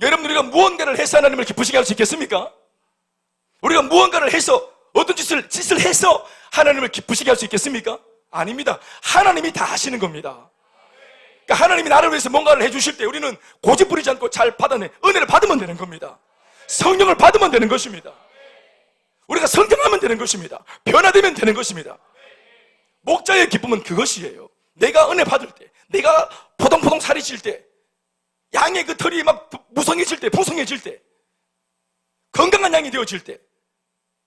여러분, 우리가 무언가를 해서 하나님을 기쁘시게 할 수 있겠습니까? 우리가 무언가를 해서 어떤 짓을 해서 하나님을 기쁘시게 할 수 있겠습니까? 아닙니다. 하나님이 다 하시는 겁니다. 그러니까 하나님이 나를 위해서 뭔가를 해주실 때 우리는 고집 부리지 않고 잘 받아내 은혜를 받으면 되는 겁니다. 성령을 받으면 되는 것입니다. 우리가 성장하면 되는 것입니다. 변화되면 되는 것입니다. 목자의 기쁨은 그것이에요. 내가 은혜 받을 때, 내가 포동포동 살이 찔 때, 양의 그 털이 막 무성해질 때, 풍성해질 때, 건강한 양이 되어질 때,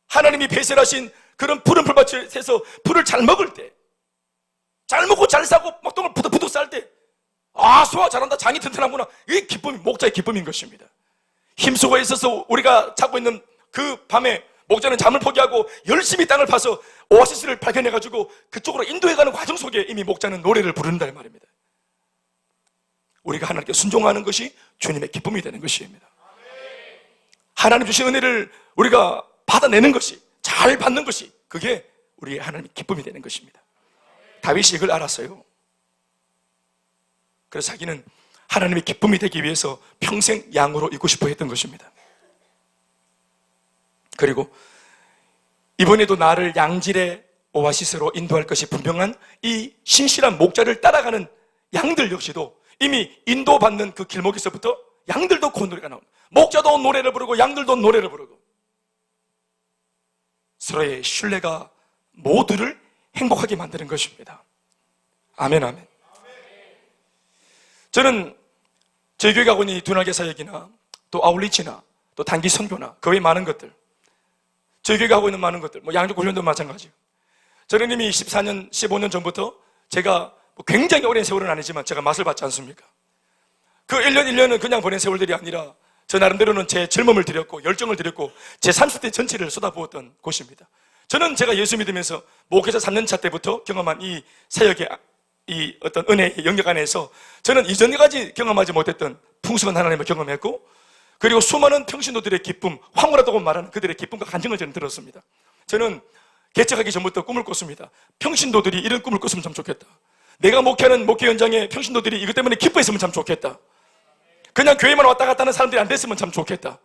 하나님이 배설하신 그런 푸른 풀밭에서 풀을 잘 먹을 때, 잘 먹고 잘 싸고 막 똥을 부득부득 쌀 때, 아, 소화 잘한다, 장이 튼튼하구나. 이게 기쁨이, 목자의 기쁨인 것입니다. 힘쓰고 있어서 우리가 찾고 있는 그 밤에 목자는 잠을 포기하고 열심히 땅을 파서 오아시스를 발견해가지고 그쪽으로 인도해가는 과정 속에 이미 목자는 노래를 부른다 이 말입니다. 우리가 하나님께 순종하는 것이 주님의 기쁨이 되는 것입니다. 하나님 주신 은혜를 우리가 받아내는 것이, 잘 받는 것이, 그게 우리의 하나님의 기쁨이 되는 것입니다. 다윗이 이걸 알았어요. 그래서 자기는 하나님의 기쁨이 되기 위해서 평생 양으로 있고 싶어 했던 것입니다. 그리고 이번에도 나를 양질의 오아시스로 인도할 것이 분명한 이 신실한 목자를 따라가는 양들 역시도 이미 인도받는 그 길목에서부터 양들도 콧노래가 나옵니다. 목자도 노래를 부르고 양들도 노래를 부르고 서로의 신뢰가 모두를 행복하게 만드는 것입니다. 아멘, 아멘. 저는 저희 교회 가고 있는 두날개 사역이나 또 아울리치나 또 단기 선교나 그 외 많은 것들, 저희 교회가 하고 있는 많은 것들, 양육 훈련도 마찬가지예요. 저는 이미 14년, 15년 전부터 제가 굉장히 오랜 세월은 아니지만 제가 맛을 봤지 않습니까? 그 1년 1년은 그냥 보낸 세월들이 아니라 저 나름대로는 제 젊음을 들였고 열정을 들였고 제 30대 전체를 쏟아부었던 곳입니다. 저는 제가 예수 믿으면서 목회자 3년차 때부터 경험한 이 사역의 이 어떤 은혜의 영역 안에서 저는 이전까지 경험하지 못했던 풍성한 하나님을 경험했고, 그리고 수많은 평신도들의 기쁨, 황홀하다고 말하는 그들의 기쁨과 간증을 저는 들었습니다. 저는 개척하기 전부터 꿈을 꿨습니다. 평신도들이 이런 꿈을 꿨으면 참 좋겠다. 내가 목회하는 목회 현장에 평신도들이 이것 때문에 기뻐했으면 참 좋겠다. 그냥 교회만 왔다 갔다 하는 사람들이 안 됐으면 참 좋겠다.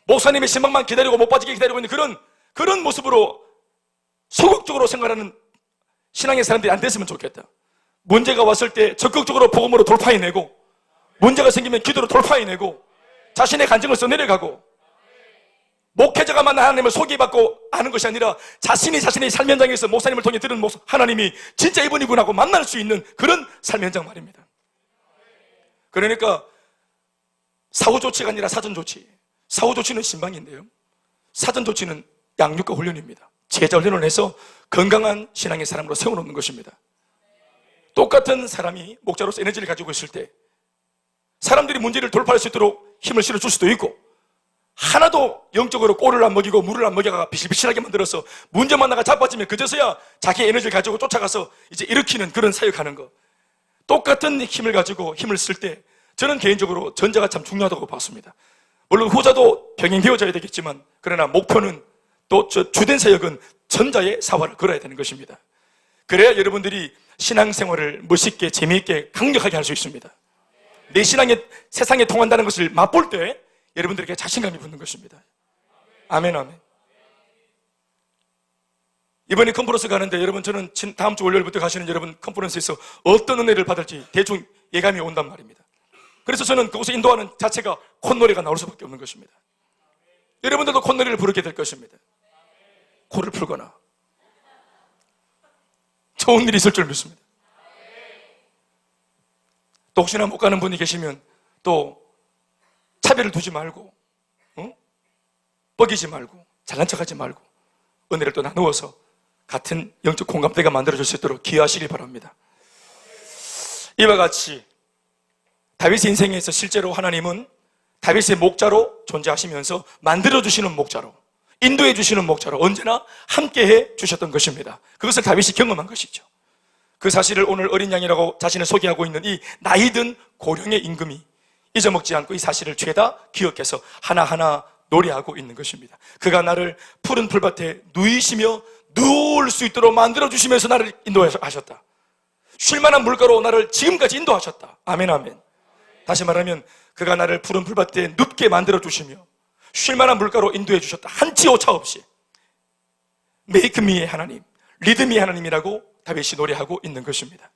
목사님의 신방만 기다리고 못 빠지게 기다리고 있는 그런 모습으로 소극적으로 생각하는 신앙의 사람들이 안 됐으면 좋겠다. 문제가 왔을 때 적극적으로 복음으로 돌파해내고, 문제가 생기면 기도로 돌파해내고, 자신의 간증을 써내려가고, 목회자가 만난 하나님을 소개받고 아는 것이 아니라 자신이 자신의 삶 현장에서 목사님을 통해 들은 하나님이 진짜 이분이구나 하고 만날 수 있는 그런 삶 현장 말입니다. 그러니까 사후조치가 아니라 사전조치. 사후조치는 신방인데요, 사전조치는 양육과 훈련입니다. 제자 훈련을 해서 건강한 신앙의 사람으로 세워놓는 것입니다. 똑같은 사람이 목자로서 에너지를 가지고 있을 때 사람들이 문제를 돌파할 수 있도록 힘을 실어줄 수도 있고, 하나도 영적으로 꼴을 안 먹이고 물을 안 먹여가 비실비실하게 만들어서 문제만 나가 자빠지면 그제서야 자기 에너지를 가지고 쫓아가서 이제 일으키는 그런 사역하는 거, 똑같은 힘을 가지고 힘을 쓸 때 저는 개인적으로 전자가 참 중요하다고 봤습니다. 물론 후자도 병행되어져야 되겠지만, 그러나 목표는 또 주된 사역은 전자의 사활을 걸어야 되는 것입니다. 그래야 여러분들이 신앙생활을 멋있게 재미있게 강력하게 할 수 있습니다. 내 신앙이 세상에 통한다는 것을 맛볼 때 여러분들에게 자신감이 붙는 것입니다. 아멘, 아멘. 이번에 컨퍼런스 가는데 여러분, 저는 다음 주 월요일부터 가시는 여러분 컨퍼런스에서 어떤 은혜를 받을지 대충 예감이 온단 말입니다. 그래서 저는 그곳에 인도하는 자체가 콧노래가 나올 수밖에 없는 것입니다. 여러분들도 콧노래를 부르게 될 것입니다. 코를 풀거나 좋은 일이 있을 줄 믿습니다. 또 혹시나 못 가는 분이 계시면 또 차별을 두지 말고, 뻐기지 말고, 잘난 척하지 말고 은혜를 또 나누어서 같은 영적 공감대가 만들어질 수 있도록 기여하시길 바랍니다. 이와 같이 다윗의 인생에서 실제로 하나님은 다윗의 목자로 존재하시면서 만들어주시는 목자로, 인도해주시는 목자로 언제나 함께해 주셨던 것입니다. 그것을 다윗이 경험한 것이죠. 그 사실을 오늘 어린 양이라고 자신을 소개하고 있는 이 나이든 고령의 임금이 잊어먹지 않고 이 사실을 죄다 기억해서 하나하나 노래하고 있는 것입니다. 그가 나를 푸른 풀밭에 누이시며 누울 수 있도록 만들어주시면서 나를 인도하셨다. 쉴만한 물가로 나를 지금까지 인도하셨다. 아멘, 아멘. 다시 말하면 그가 나를 푸른 풀밭에 눕게 만들어주시며 쉴만한 물가로 인도해 주셨다. 한치 오차 없이. 메이크 미의 하나님, 리드미의 하나님이라고 다윗이 노래하고 있는 것입니다.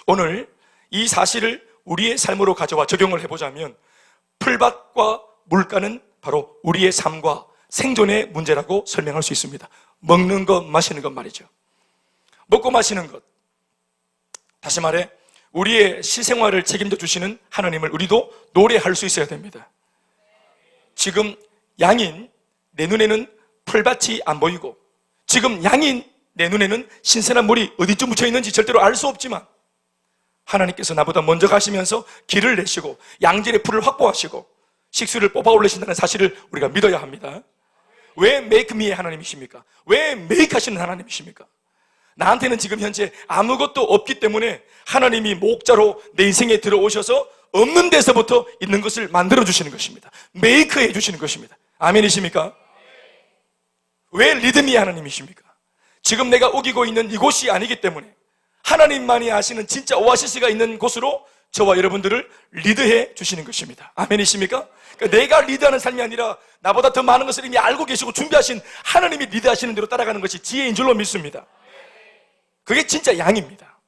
오늘 이 사실을 우리의 삶으로 가져와 적용을 해보자면 풀밭과 물가는 바로 우리의 삶과 생존의 문제라고 설명할 수 있습니다. 먹는 것, 마시는 것 말이죠. 먹고 마시는 것, 다시 말해 우리의 실생활을 책임져 주시는 하나님을 우리도 노래할 수 있어야 됩니다. 지금 양인 내 눈에는 풀밭이 안 보이고, 지금 양인 내 눈에는 신선한 물이 어디쯤 묻혀 있는지 절대로 알 수 없지만 하나님께서 나보다 먼저 가시면서 길을 내시고 양질의 풀을 확보하시고 식수를 뽑아 올리신다는 사실을 우리가 믿어야 합니다. 왜 메이크 미의 하나님이십니까? 왜 메이크 하시는 하나님이십니까? 나한테는 지금 현재 아무것도 없기 때문에 하나님이 목자로 내 인생에 들어오셔서 없는 데서부터 있는 것을 만들어주시는 것입니다. 메이크 해주시는 것입니다. 아멘이십니까? 왜 리드미의 하나님이십니까? 지금 내가 우기고 있는 이곳이 아니기 때문에 하나님만이 아시는 진짜 오아시스가 있는 곳으로 저와 여러분들을 리드해 주시는 것입니다. 아멘이십니까? 그러니까 내가 리드하는 삶이 아니라 나보다 더 많은 것을 이미 알고 계시고 준비하신 하나님이 리드하시는 대로 따라가는 것이 지혜인 줄로 믿습니다. 그게 진짜 양입니다.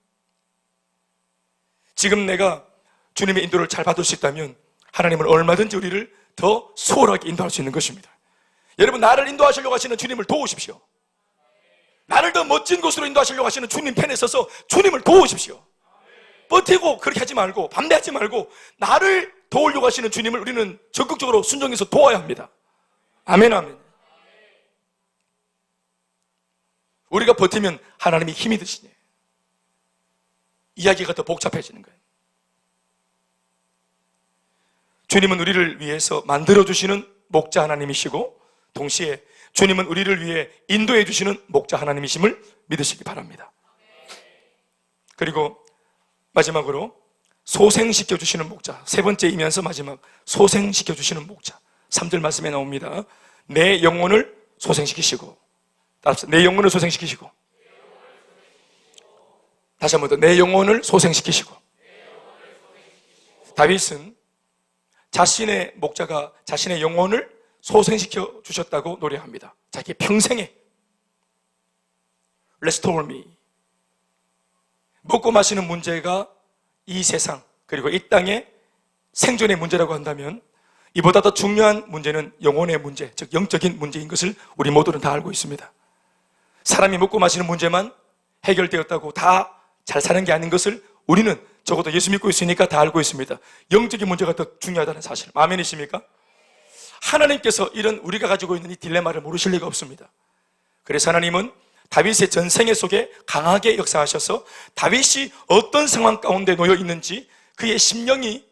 지금 내가 주님의 인도를 잘 받을 수 있다면 하나님은 얼마든지 우리를 더 수월하게 인도할 수 있는 것입니다. 여러분, 나를 인도하시려고 하시는 주님을 도우십시오. 나를 더 멋진 곳으로 인도하시려고 하시는 주님 편에 서서 주님을 도우십시오. 버티고 그렇게 하지 말고 반대하지 말고 나를 도우려고 하시는 주님을 우리는 적극적으로 순종해서 도와야 합니다. 아멘, 아멘. 우리가 버티면 하나님이 힘이 드시네. 이야기가 더 복잡해지는 거예요. 주님은 우리를 위해서 만들어주시는 목자 하나님이시고 동시에 주님은 우리를 위해 인도해 주시는 목자 하나님이심을 믿으시기 바랍니다. 그리고 마지막으로 소생시켜 주시는 목자, 세 번째이면서 마지막 소생시켜 주시는 목자. 3절 말씀에 나옵니다. 내 영혼을 소생시키시고, 내 영혼을 소생시키시고, 다시 한 번 더, 내 영혼을 소생시키시고. 다윗은 자신의 목자가 자신의 영혼을 소생시켜 주셨다고 노래합니다. 자기 평생에 Restore me. 먹고 마시는 문제가 이 세상 그리고 이 땅의 생존의 문제라고 한다면 이보다 더 중요한 문제는 영혼의 문제, 즉 영적인 문제인 것을 우리 모두는 다 알고 있습니다. 사람이 먹고 마시는 문제만 해결되었다고 다 잘 사는 게 아닌 것을 우리는 적어도 예수 믿고 있으니까 다 알고 있습니다. 영적인 문제가 더 중요하다는 사실. 아멘이십니까? 하나님께서 이런 우리가 가지고 있는 이 딜레마를 모르실 리가 없습니다. 그래서 하나님은 다윗의 전생애 속에 강하게 역사하셔서 다윗이 어떤 상황 가운데 놓여 있는지 그의 심령이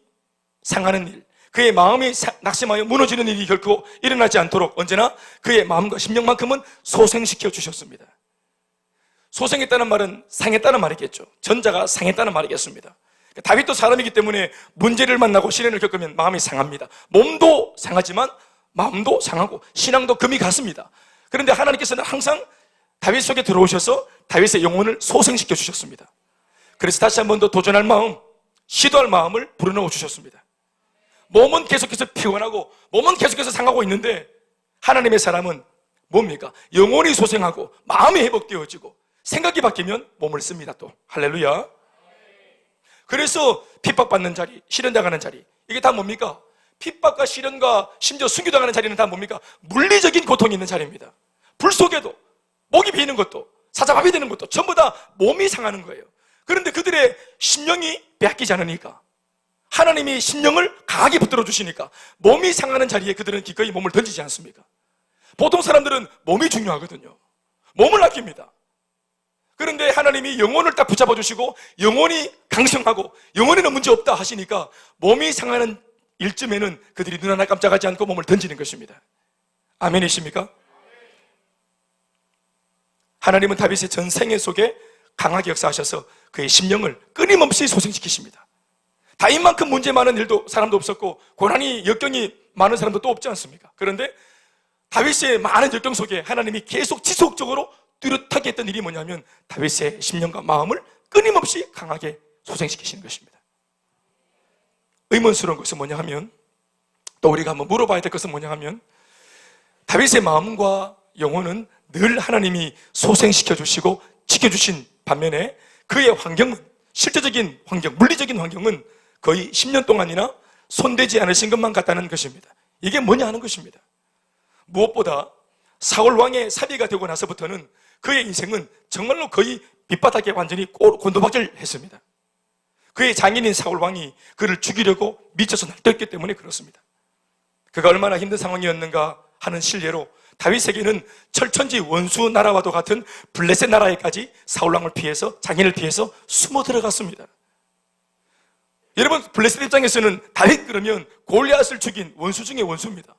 상하는 일, 그의 마음이 낙심하여 무너지는 일이 결코 일어나지 않도록 언제나 그의 마음과 심령만큼은 소생시켜 주셨습니다. 소생했다는 말은 상했다는 말이겠죠. 전자가 상했다는 말이겠습니다. 다윗도 사람이기 때문에 문제를 만나고 시련을 겪으면 마음이 상합니다. 몸도 상하지만 마음도 상하고 신앙도 금이 갔습니다. 그런데 하나님께서는 항상 다윗 속에 들어오셔서 다윗의 영혼을 소생시켜 주셨습니다. 그래서 다시 한 번 더 도전할 마음, 시도할 마음을 불어넣어 주셨습니다. 몸은 계속해서 피곤하고 몸은 계속해서 상하고 있는데 하나님의 사람은 뭡니까? 영혼이 소생하고 마음이 회복되어지고 생각이 바뀌면 몸을 씁니다. 또 할렐루야. 그래서 핍박받는 자리, 시련당하는 자리, 이게 다 뭡니까? 핍박과 시련과 심지어 순교당하는 자리는 다 뭡니까? 물리적인 고통이 있는 자리입니다. 불 속에도 목이 비는 것도 사자밥이 되는 것도 전부 다 몸이 상하는 거예요. 그런데 그들의 심령이 빼앗기지 않으니까, 하나님이 심령을 강하게 붙들어 주시니까 몸이 상하는 자리에 그들은 기꺼이 몸을 던지지 않습니까? 보통 사람들은 몸이 중요하거든요. 몸을 아낍니다. 그런데 하나님이 영혼을 딱 붙잡아 주시고 영혼이 강성하고 영혼에는 문제 없다 하시니까 몸이 상하는 일쯤에는 그들이 눈 하나 깜짝하지 않고 몸을 던지는 것입니다. 아멘이십니까? 하나님은 다윗의 전생애 속에 강하게 역사하셔서 그의 심령을 끊임없이 소생시키십니다. 다윗만큼 문제 많은 사람도 없었고 고난이 역경이 많은 사람도 또 없지 않습니까? 그런데 다윗의 많은 역경 속에 하나님이 계속 지속적으로 뚜렷하게 했던 일이 뭐냐면 다윗의 심령과 마음을 끊임없이 강하게 소생시키시는 것입니다. 의문스러운 것은 뭐냐 하면, 또 우리가 한번 물어봐야 될 것은 뭐냐 하면, 다윗의 마음과 영혼은 늘 하나님이 소생시켜 주시고 지켜주신 반면에 그의 환경은, 실제적인 환경, 물리적인 환경은 거의 10년 동안이나 손대지 않으신 것만 같다는 것입니다. 이게 뭐냐 하는 것입니다. 무엇보다 사울 왕의 사비가 되고 나서부터는 그의 인생은 정말로 거의 밑바닥에 완전히 곤두박질했습니다. 그의 장인인 사울 왕이 그를 죽이려고 미쳐서 날뛰었기 때문에 그렇습니다. 그가 얼마나 힘든 상황이었는가 하는 실례로 다윗에게는 철천지 원수 나라와도 같은 블레셋 나라에까지 사울 왕을 피해서, 장인을 피해서 숨어 들어갔습니다. 여러분, 블레셋 입장에서는 다윗 그러면 골리앗을 죽인 원수 중에 원수입니다.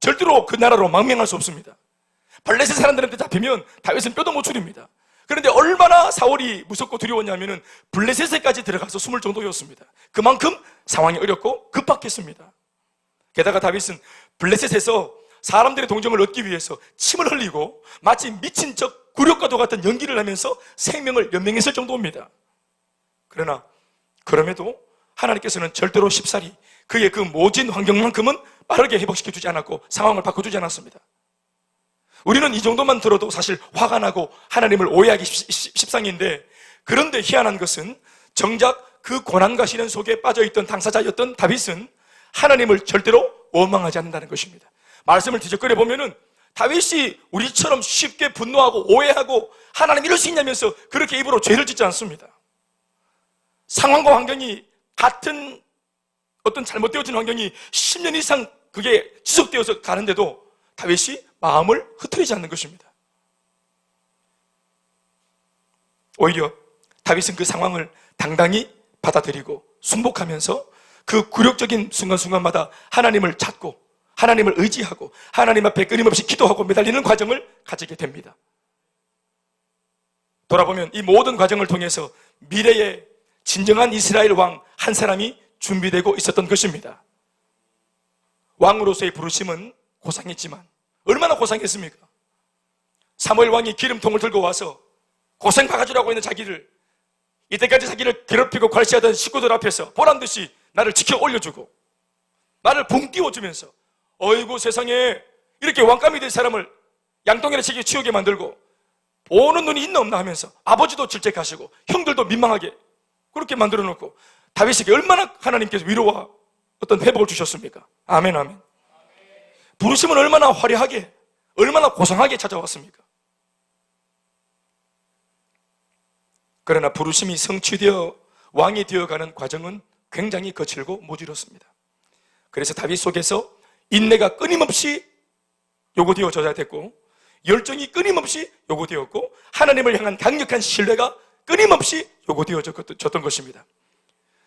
절대로 그 나라로 망명할 수 없습니다. 블레셋 사람들한테 잡히면 다윗은 뼈도 못 추립니다. 그런데 얼마나 사울이 무섭고 두려웠냐면 블레셋에까지 들어가서 숨을 정도였습니다. 그만큼 상황이 어렵고 급박했습니다. 게다가 다윗은 블레셋에서 사람들의 동정을 얻기 위해서 침을 흘리고 마치 미친 척 굴욕과도 같은 연기를 하면서 생명을 연명했을 정도입니다. 그러나 그럼에도 하나님께서는 절대로 쉽사리 그의 그 모진 환경만큼은 빠르게 회복시켜주지 않았고 상황을 바꿔주지 않았습니다. 우리는 이 정도만 들어도 사실 화가 나고 하나님을 오해하기 십상인데, 그런데 희한한 것은 정작 그 고난과 시련 속에 빠져있던 당사자였던 다윗은 하나님을 절대로 원망하지 않는다는 것입니다. 말씀을 뒤적거려 보면은 다윗이 우리처럼 쉽게 분노하고 오해하고 하나님 이럴 수 있냐면서 그렇게 입으로 죄를 짓지 않습니다. 상황과 환경이 같은 어떤 잘못되어진 환경이 10년 이상 그게 지속되어서 가는데도 다윗이 마음을 흐트리지 않는 것입니다. 오히려 다윗은 그 상황을 당당히 받아들이고 순복하면서 그 굴욕적인 순간순간마다 하나님을 찾고 하나님을 의지하고 하나님 앞에 끊임없이 기도하고 매달리는 과정을 가지게 됩니다. 돌아보면 이 모든 과정을 통해서 미래의 진정한 이스라엘 왕 한 사람이 준비되고 있었던 것입니다. 왕으로서의 부르심은 고상했지만 얼마나 고상했습니까? 사무엘 왕이 기름통을 들고 와서 고생 박아주라고 있는 자기를, 이때까지 자기를 괴롭히고 괄시하던 식구들 앞에서 보란듯이 나를 지켜 올려주고 나를 붕 띄워주면서, 어이구 세상에 이렇게 왕감이 된 사람을 양동이나 치게 치우게 만들고 보는 눈이 있나 없나 하면서 아버지도 질책하시고 형들도 민망하게 그렇게 만들어 놓고 다윗에게 얼마나 하나님께서 위로와 어떤 회복을 주셨습니까? 아멘, 아멘. 부르심은 얼마나 화려하게, 얼마나 고상하게 찾아왔습니까? 그러나 부르심이 성취되어 왕이 되어가는 과정은 굉장히 거칠고 모질었습니다. 그래서 다윗 속에서 인내가 끊임없이 요구되어져야 됐고, 열정이 끊임없이 요구되었고, 하나님을 향한 강력한 신뢰가 끊임없이 요구되어졌던 것입니다.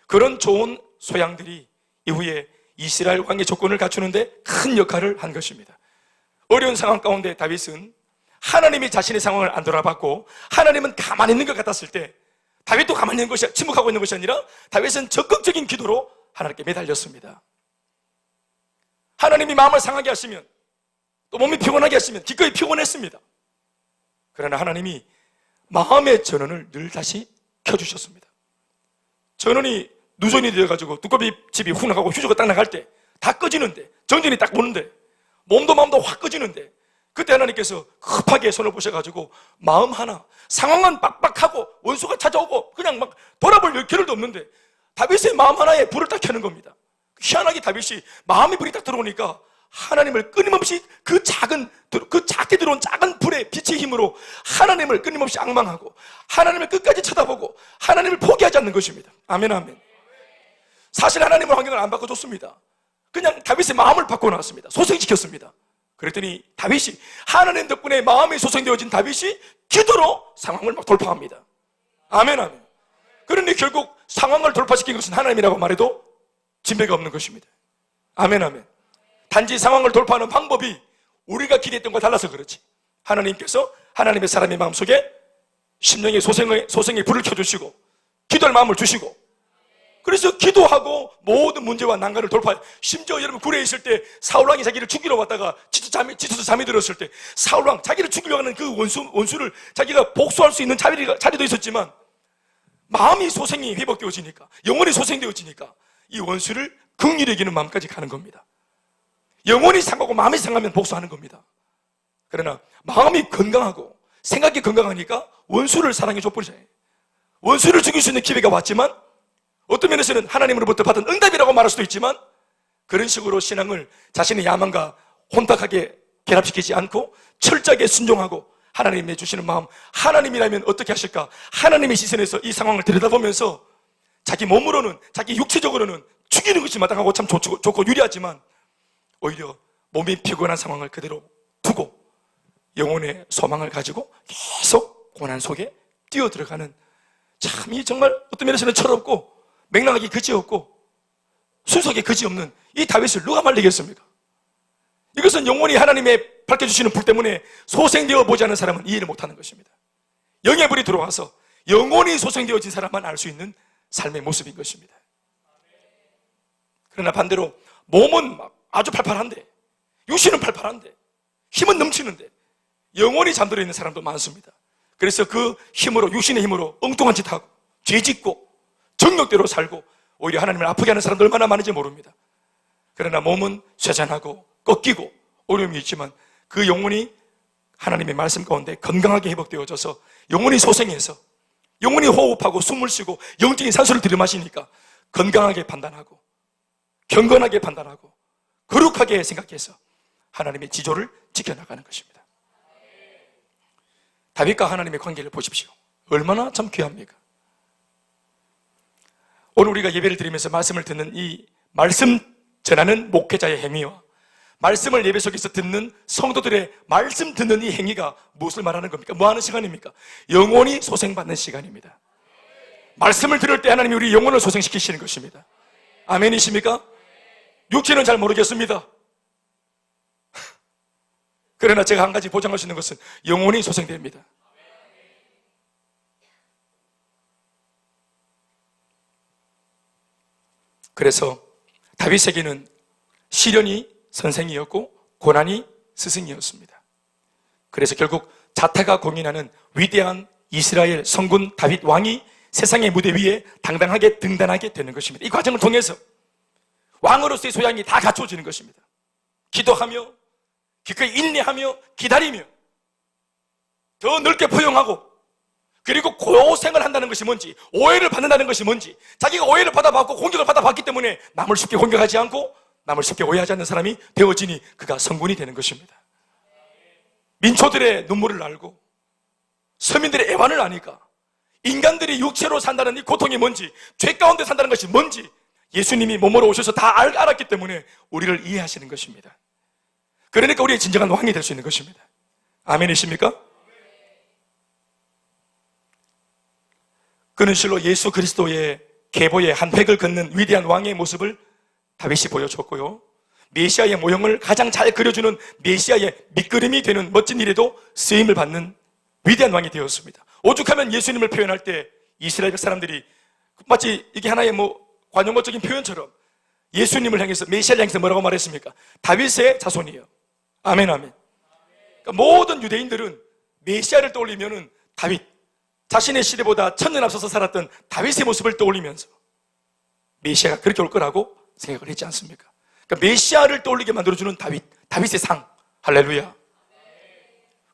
그런 좋은 소양들이 이후에 이스라엘 왕의 조건을 갖추는데 큰 역할을 한 것입니다. 어려운 상황 가운데 다윗은 하나님이 자신의 상황을 안 돌아봤고 하나님은 가만히 있는 것 같았을 때, 다윗도 가만히 있는 것이, 침묵하고 있는 것이 아니라 다윗은 적극적인 기도로 하나님께 매달렸습니다. 하나님이 마음을 상하게 하시면, 또 몸이 피곤하게 하시면 기꺼이 피곤했습니다. 그러나 하나님이 마음의 전원을 늘 다시 켜주셨습니다. 전원이 누전이 되어가지고 두꺼비 집이 훅 나가고 휴저가 딱 나갈 때 다 꺼지는데, 정전이 딱 오는데, 몸도 마음도 확 꺼지는데, 그때 하나님께서 급하게 손을 보셔가지고 마음 하나, 상황은 빡빡하고 원수가 찾아오고 그냥 막 돌아볼 겨를도 없는데 다윗의 마음 하나에 불을 딱 켜는 겁니다. 희한하게 다윗이 마음의 불이 딱 들어오니까 하나님을 끊임없이 그 작게 들어온 작은 불의 빛의 힘으로 하나님을 끊임없이 앙망하고 하나님을 끝까지 쳐다보고 하나님을 포기하지 않는 것입니다. 아멘, 아멘. 사실 하나님은 환경을 안 바꿔줬습니다. 그냥 다윗의 마음을 바꿔놨습니다. 소생시켰습니다. 그랬더니 다윗이, 하나님 덕분에 마음이 소생되어진 다윗이 기도로 상황을 막 돌파합니다. 아멘, 아멘. 그러니 결국 상황을 돌파시킨 것은 하나님이라고 말해도 진배가 없는 것입니다. 아멘, 아멘. 단지 상황을 돌파하는 방법이 우리가 기대했던 것과 달라서 그렇지, 하나님께서 하나님의 사람의 마음속에 심령의 소생의 불을 켜주시고 기도할 마음을 주시고, 그래서 기도하고 모든 문제와 난관을 돌파해. 심지어 여러분 굴에 있을 때 사울왕이 자기를 죽이러 왔다가 지쳐서 잠이 들었을 때 사울왕 자기를 죽이려고 하는 그 원수를 자기가 복수할 수 있는 자리도 있었지만 마음이 소생이 회복되어지니까, 영혼이 소생되어지니까 이 원수를 긍휼히 여기는 마음까지 가는 겁니다. 영혼이 상하고 마음이 상하면 복수하는 겁니다. 그러나 마음이 건강하고 생각이 건강하니까 원수를 사랑해 줘버리잖아요. 원수를 죽일 수 있는 기회가 왔지만 어떤 면에서는 하나님으로부터 받은 응답이라고 말할 수도 있지만, 그런 식으로 신앙을 자신의 야망과 혼탁하게 결합시키지 않고 철저하게 순종하고 하나님이 주시는 마음, 하나님이라면 어떻게 하실까? 하나님의 시선에서 이 상황을 들여다보면서 자기 몸으로는, 자기 육체적으로는 죽이는 것이 마땅하고 참 좋고 유리하지만 오히려 몸이 피곤한 상황을 그대로 두고 영혼의 소망을 가지고 계속 고난 속에 뛰어들어가는, 참 이 정말 어떤 면에서는 철없고 맥락이 그지없고 순수하게 그지없는 이 다윗을 누가 말리겠습니까? 이것은 영원히 하나님의 밝혀주시는 불 때문에 소생되어 보지 않은 사람은 이해를 못하는 것입니다. 영의 불이 들어와서 영원히 소생되어진 사람만 알 수 있는 삶의 모습인 것입니다. 그러나 반대로 몸은 막 아주 팔팔한데, 육신은 팔팔한데, 힘은 넘치는데 영원히 잠들어 있는 사람도 많습니다. 그래서 그 힘으로, 육신의 힘으로 엉뚱한 짓 하고 죄짓고 정욕대로 살고 오히려 하나님을 아프게 하는 사람들 얼마나 많은지 모릅니다. 그러나 몸은 쇠잔하고 꺾이고 어려움이 있지만 그 영혼이 하나님의 말씀 가운데 건강하게 회복되어져서 영혼이 소생해서 영혼이 호흡하고 숨을 쉬고 영적인 산소를 들이마시니까 건강하게 판단하고 경건하게 판단하고 거룩하게 생각해서 하나님의 지조를 지켜나가는 것입니다. 다윗과 하나님의 관계를 보십시오. 얼마나 참 귀합니까? 오늘 우리가 예배를 드리면서 말씀을 듣는 이 말씀 전하는 목회자의 행위와 말씀을 예배 속에서 듣는 성도들의 말씀 듣는 이 행위가 무엇을 말하는 겁니까? 뭐 하는 시간입니까? 영혼이 소생받는 시간입니다. 말씀을 들을 때 하나님이 우리 영혼을 소생시키시는 것입니다. 아멘이십니까? 육체는 잘 모르겠습니다. 그러나 제가 한 가지 보장할 수 있는 것은 영혼이 소생됩니다. 그래서 다윗에게는 시련이 선생이었고 고난이 스승이었습니다. 그래서 결국 자타가 공인하는 위대한 이스라엘 성군 다윗 왕이 세상의 무대 위에 당당하게 등단하게 되는 것입니다. 이 과정을 통해서 왕으로서의 소양이 다 갖춰지는 것입니다. 기도하며 기꺼이 인내하며 기다리며 더 넓게 포용하고, 그리고 고생을 한다는 것이 뭔지, 오해를 받는다는 것이 뭔지, 자기가 오해를 받아봤고 공격을 받아봤기 때문에 남을 쉽게 공격하지 않고 남을 쉽게 오해하지 않는 사람이 되어지니 그가 성군이 되는 것입니다. 민초들의 눈물을 알고 서민들의 애환을 아니까 인간들이 육체로 산다는 이 고통이 뭔지, 죄 가운데 산다는 것이 뭔지 예수님이 몸으로 오셔서 다 알았기 때문에 우리를 이해하시는 것입니다. 그러니까 우리의 진정한 왕이 될 수 있는 것입니다. 아멘이십니까? 그는 실로 예수 그리스도의 계보의 한 획을 긋는 위대한 왕의 모습을 다윗이 보여줬고요, 메시아의 모형을 가장 잘 그려주는 메시아의 밑그림이 되는 멋진 일에도 쓰임을 받는 위대한 왕이 되었습니다. 오죽하면 예수님을 표현할 때 이스라엘 사람들이 마치 이게 하나의 관용어적인 표현처럼 예수님을 향해서, 메시아를 향해서 뭐라고 말했습니까? 다윗의 자손이에요. 아멘, 아멘. 그러니까 모든 유대인들은 메시아를 떠올리면은 다윗, 자신의 시대보다 천년 앞서서 살았던 다윗의 모습을 떠올리면서 메시아가 그렇게 올 거라고 생각을 했지 않습니까? 그러니까 메시아를 떠올리게 만들어주는 다윗의 상. 할렐루야.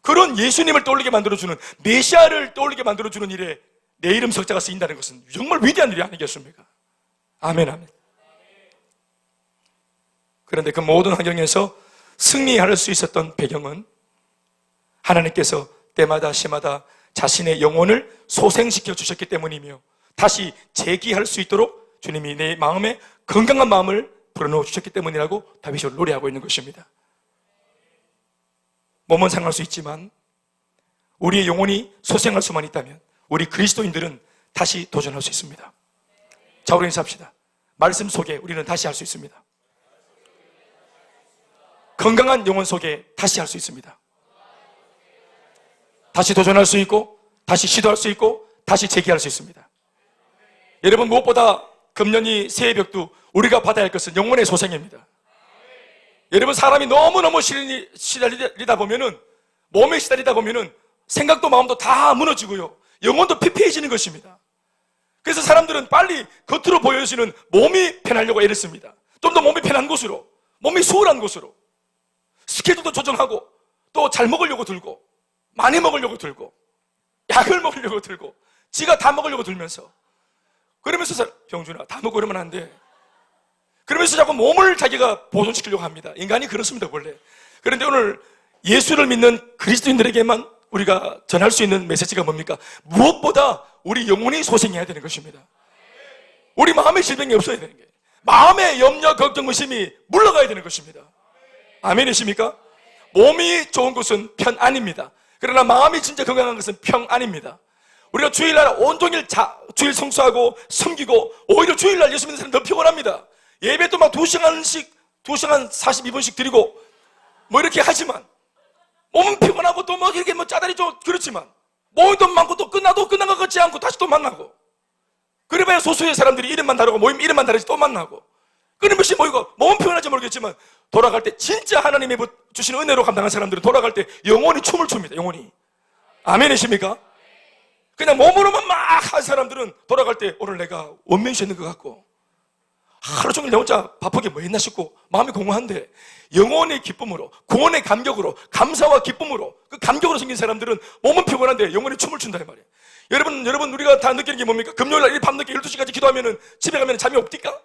그런 예수님을 떠올리게 만들어주는, 메시아를 떠올리게 만들어주는 일에 내 이름 석자가 쓰인다는 것은 정말 위대한 일이 아니겠습니까? 아멘, 아멘. 그런데 그 모든 환경에서 승리할 수 있었던 배경은 하나님께서 때마다 시마다 자신의 영혼을 소생시켜 주셨기 때문이며, 다시 재기할 수 있도록 주님이 내 마음에 건강한 마음을 불어넣어 주셨기 때문이라고 다윗이 노래하고 있는 것입니다. 몸은 상할 수 있지만 우리의 영혼이 소생할 수만 있다면 우리 그리스도인들은 다시 도전할 수 있습니다. 자, 우리 인사합시다. 말씀 속에 우리는 다시 할 수 있습니다. 건강한 영혼 속에 다시 할 수 있습니다. 다시 도전할 수 있고, 다시 시도할 수 있고, 다시 재기할 수 있습니다. 여러분, 무엇보다 금년이 새해 벽두 우리가 받아야 할 것은 영혼의 소생입니다. 여러분, 사람이 너무너무 시달리다 보면은, 몸에 시달리다 보면은 생각도 마음도 다 무너지고요, 영혼도 피폐해지는 것입니다. 그래서 사람들은 빨리 겉으로 보여지는 몸이 편하려고 애를 씁니다. 좀 더 몸이 편한 곳으로, 몸이 수월한 곳으로 스케줄도 조정하고, 또 잘 먹으려고 들고, 많이 먹으려고 들고, 약을 먹으려고 들고, 지가 다 먹으려고 들면서, 그러면서 병준아 다 먹고 그러면 안 돼. 그러면서 자꾸 몸을 자기가 보존시키려고 합니다. 인간이 그렇습니다, 원래. 그런데 오늘 예수를 믿는 그리스도인들에게만 우리가 전할 수 있는 메시지가 뭡니까? 무엇보다 우리 영혼이 소생해야 되는 것입니다. 우리 마음의 질병이 없어야 되는 게, 마음의 염려, 걱정, 의심이 물러가야 되는 것입니다. 아멘이십니까? 몸이 좋은 것은 편안입니다. 그러나 마음이 진짜 건강한 것은 평안입니다. 우리가 주일날 온종일 주일 성수하고 섬기고, 오히려 주일날 예수 믿는 사람 더 피곤합니다. 예배도 막 2시간 42분씩 드리고 뭐 이렇게 하지만 몸은 피곤하고, 또 뭐 이렇게 뭐 짜다리 좀 그렇지만 모임도 많고, 또 끝난 것 같지 않고 다시 또 만나고, 그래봐야 소수의 사람들이 이름만 다르고 모임 이름만 다르지 또 만나고, 끊임없이 모이고, 몸은 피곤할지 모르겠지만 돌아갈 때 진짜 하나님이 주시는 은혜로 감당한 사람들은 돌아갈 때 영원히 춤을 춥니다. 영원히. 아멘이십니까? 그냥 몸으로만 막 한 사람들은 돌아갈 때 오늘 내가 원명이 있는 것 같고, 하루 종일 내 혼자 바쁘게 뭐 했나 싶고 마음이 공허한데, 영혼의 기쁨으로, 구원의 감격으로, 감사와 기쁨으로, 그 감격으로 생긴 사람들은 몸은 피곤한데 영혼이 춤을 춘다 이 말이에요. 여러분 우리가 다 느끼는 게 뭡니까? 금요일날 밤늦게 12시까지 기도하면 집에 가면 잠이 없디까?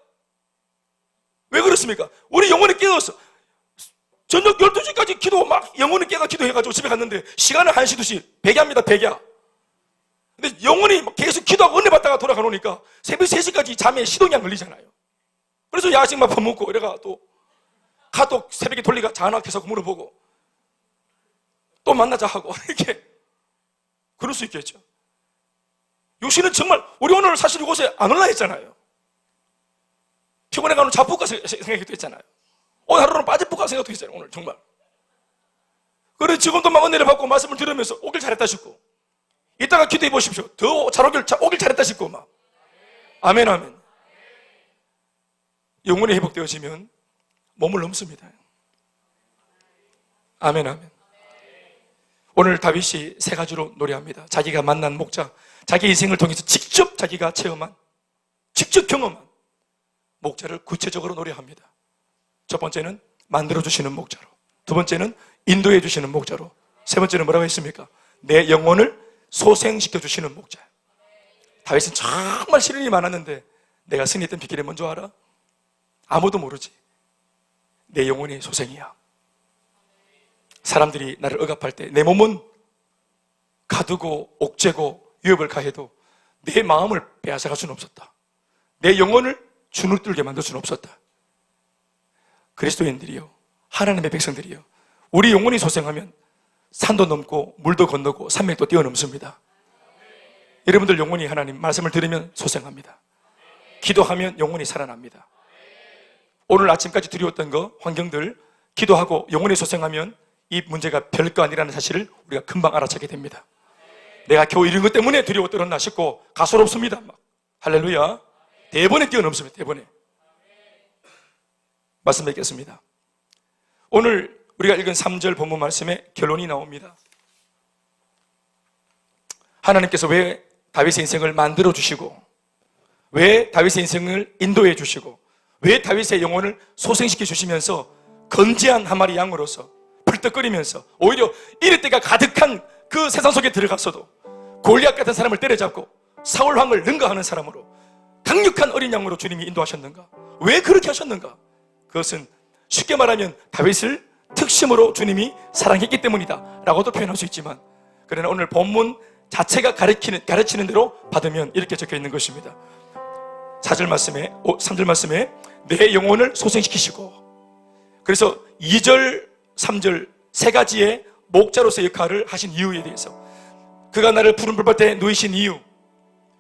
왜 그렇습니까? 우리 영혼이 깨어서 저녁 12시까지 기도 막 영혼이 깨가 기도해가지고 집에 갔는데 시간은 1시 2시 백야입니다. 백야. 근데 영혼이 계속 기도하고 은혜 받다가 돌아가 놓으니까 새벽 3시까지 잠에 시동이 안 걸리잖아요. 그래서 야식 막 퍼먹고 이래가 또 카톡 새벽에 돌리가 전화해서 물어보고 또 만나자 하고 이렇게 그럴 수 있겠죠. 요시는 정말 우리 오늘 사실 이곳에 안 올라 했잖아요. 피곤해가는 자폭가 생각도 했잖아요. 오늘 하루는 빠져폭가 생각도 했잖아요. 오늘 정말. 그래 지금도 막 은혜를 받고 말씀을 들으면서 오길 잘했다 싶고, 이따가 기도해 보십시오. 더 잘 오길 잘했다 싶고 막. 아멘 아멘. 영혼이 회복되어지면 몸을 넘습니다. 아멘 아멘. 오늘 다윗이 3가지로 노래합니다. 자기가 만난 목자, 자기 인생을 통해서 직접 자기가 체험한, 직접 경험한 목자를 구체적으로 노래합니다. 첫 번째는 만들어주시는 목자로, 두 번째는 인도해 주시는 목자로, 세 번째는 뭐라고 했습니까? 내 영혼을 소생시켜 주시는 목자. 다윗은 정말 시련이 많았는데 내가 승리했던 비결이 뭔지 알아? 아무도 모르지. 내 영혼이 소생이야. 사람들이 나를 억압할 때 내 몸은 가두고 옥죄고 위협을 가해도 내 마음을 빼앗아갈 수는 없었다. 내 영혼을 주눅 들게 만들 수는 없었다. 그리스도인들이요, 하나님의 백성들이요, 우리 영혼이 소생하면 산도 넘고 물도 건너고 산맥도 뛰어넘습니다. 여러분들 영혼이 하나님 말씀을 들으면 소생합니다. 기도하면 영혼이 살아납니다. 오늘 아침까지 두려웠던 거, 환경들, 기도하고 영혼이 소생하면 이 문제가 별거 아니라는 사실을 우리가 금방 알아차게 됩니다. 내가 겨우 이런 것 때문에 두려워 떨었나 싶고 가소롭습니다. 막. 할렐루야. 대번에 뛰어넘습니다. 대번에. 말씀 뵙겠습니다. 오늘 우리가 읽은 3절 본문 말씀에 결론이 나옵니다. 하나님께서 왜 다윗의 인생을 만들어주시고 왜 다윗의 인생을 인도해 주시고 왜 다윗의 영혼을 소생시켜 주시면서 건재한 한 마리 양으로서 벌떡거리면서 오히려 이럴 때가 가득한 그 세상 속에 들어갔어도 골리앗 같은 사람을 때려잡고 사울 왕을 능가하는 사람으로 강력한 어린 양으로 주님이 인도하셨는가? 왜 그렇게 하셨는가? 그것은 쉽게 말하면 다윗을 특심으로 주님이 사랑했기 때문이다 라고도 표현할 수 있지만, 그러나 오늘 본문 자체가 가르치는 대로 받으면 이렇게 적혀 있는 것입니다. 3절 말씀에 내 영혼을 소생시키시고, 그래서 2절 3절 세 가지의 목자로서의 역할을 하신 이유에 대해서, 그가 나를 푸른 불밭에 누이신 이유,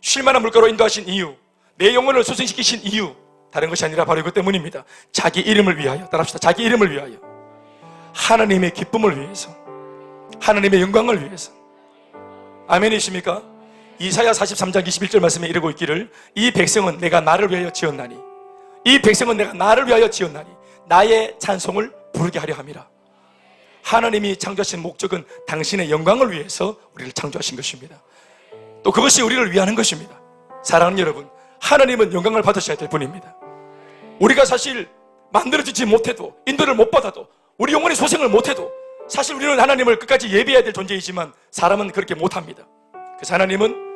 쉴만한 물가로 인도하신 이유, 내 영혼을 소생시키신 이유, 다른 것이 아니라 바로 이것 때문입니다. 자기 이름을 위하여, 따라합시다. 자기 이름을 위하여, 하나님의 기쁨을 위해서, 하나님의 영광을 위해서. 아멘이십니까? 이사야 43장 21절 말씀에 이르고 있기를 이 백성은 내가 나를 위하여 지었나니, 이 백성은 내가 나를 위하여 지었나니 나의 찬송을 부르게 하려 함이라. 하나님이 창조하신 목적은 당신의 영광을 위해서 우리를 창조하신 것입니다. 또 그것이 우리를 위하는 것입니다. 사랑하는 여러분, 하나님은 영광을 받으셔야 될 분입니다. 우리가 사실 만들어지지 못해도, 인도를 못 받아도, 우리 영혼이 소생을 못해도 사실 우리는 하나님을 끝까지 예배해야 될 존재이지만 사람은 그렇게 못합니다. 그래서 하나님은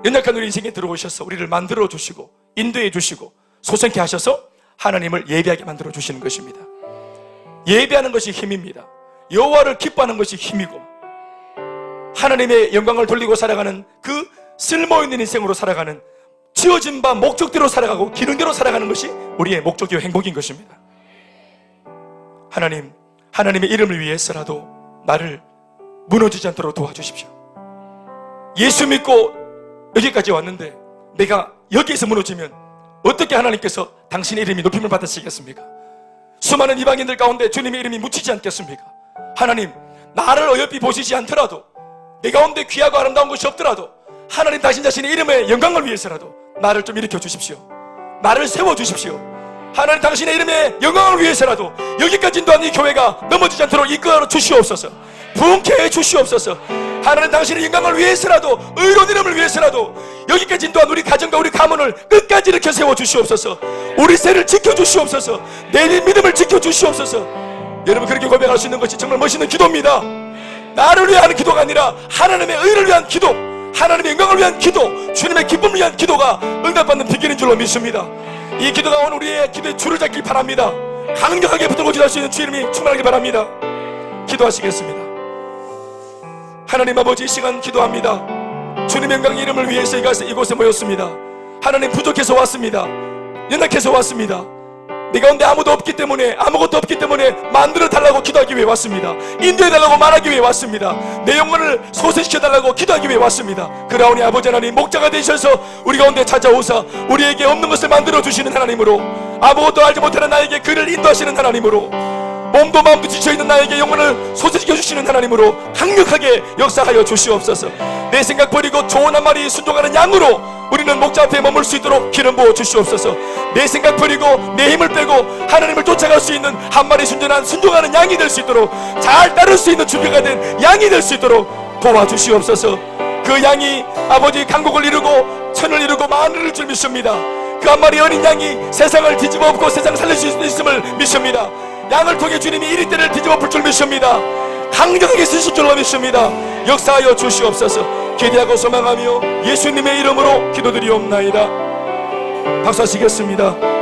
연약한 우리 인생에 들어오셔서 우리를 만들어 주시고 인도해 주시고 소생케 하셔서 하나님을 예배하게 만들어 주시는 것입니다. 예배하는 것이 힘입니다. 여호와를 기뻐하는 것이 힘이고, 하나님의 영광을 돌리고 살아가는 그 쓸모있는 인생으로 살아가는, 지어진 바 목적대로 살아가고 기능대로 살아가는 것이 우리의 목적이요 행복인 것입니다. 하나님의 이름을 위해서라도 나를 무너지지 않도록 도와주십시오. 예수 믿고 여기까지 왔는데 내가 여기에서 무너지면 어떻게 하나님께서 당신의 이름이 높임을 받으시겠습니까? 수많은 이방인들 가운데 주님의 이름이 묻히지 않겠습니까? 하나님, 나를 어여삐 보시지 않더라도, 내 가운데 귀하고 아름다운 것이 없더라도 하나님 당신 자신의 이름의 영광을 위해서라도 나를 좀 일으켜 주십시오. 나를 세워주십시오. 하나님 당신의 이름의 영광을 위해서라도 여기까지 인도한 이 교회가 넘어지지 않도록 이끌어 주시옵소서. 부흥케 해 주시옵소서. 하나님 당신의 영광을 위해서라도, 의로운 이름을 위해서라도 여기까지 인도한 우리 가정과 우리 가문을 끝까지 일으켜 세워 주시옵소서. 우리 세를 지켜 주시옵소서. 내 믿음을 지켜 주시옵소서. 여러분, 그렇게 고백할 수 있는 것이 정말 멋있는 기도입니다. 나를 위한 기도가 아니라 하나님의 의를 위한 기도, 하나님의 영광을 위한 기도, 주님의 기쁨을 위한 기도가 응답받는 비결인 줄로 믿습니다. 이 기도가 오늘 우리의 기도의 줄을 잡길 바랍니다. 강력하게 붙들고 기도할 수 있는 주 이름이 충만하길 바랍니다. 기도하시겠습니다. 하나님 아버지, 이 시간 기도합니다. 주님의 영광의 이름을 위해서 이곳에 모였습니다. 하나님, 부족해서 왔습니다. 연약해서 왔습니다. 내 가운데 아무도 없기 때문에, 아무것도 없기 때문에 만들어 달라고 기도하기 위해 왔습니다. 인도해 달라고 말하기 위해 왔습니다. 내 영혼을 소생시켜 달라고 기도하기 위해 왔습니다. 그러오니 아버지 하나님, 목자가 되셔서 우리 가운데 찾아오사 우리에게 없는 것을 만들어 주시는 하나님으로, 아무것도 알지 못하는 나에게 그를 인도하시는 하나님으로, 몸도 마음도 지쳐있는 나에게 영혼을 소생시켜 주시는 하나님으로 강력하게 역사하여 주시옵소서. 내 생각 버리고 좋은 한 마리 순종하는 양으로 우리는 목자 앞에 머물 수 있도록 기름 부어 주시옵소서. 내 생각 버리고 내 힘을 빼고 하나님을 쫓아갈 수 있는 한 마리 순종하는 양이 될 수 있도록, 잘 따를 수 있는 준비가 된 양이 될 수 있도록 도와주시옵소서. 그 양이 아버지 강국을 이루고 천을 이루고 만을 이룰 줄 믿습니다. 그 한 마리 어린 양이 세상을 뒤집어 엎고 세상을 살릴 수 있음을 믿습니다. 양을 통해 주님이 이리 때를 뒤집어 풀 줄 믿습니다. 강력하게 쓰실 줄로 믿습니다. 역사하여 주시옵소서. 기대하고 소망하며 예수님의 이름으로 기도드리옵나이다. 박수하시겠습니다.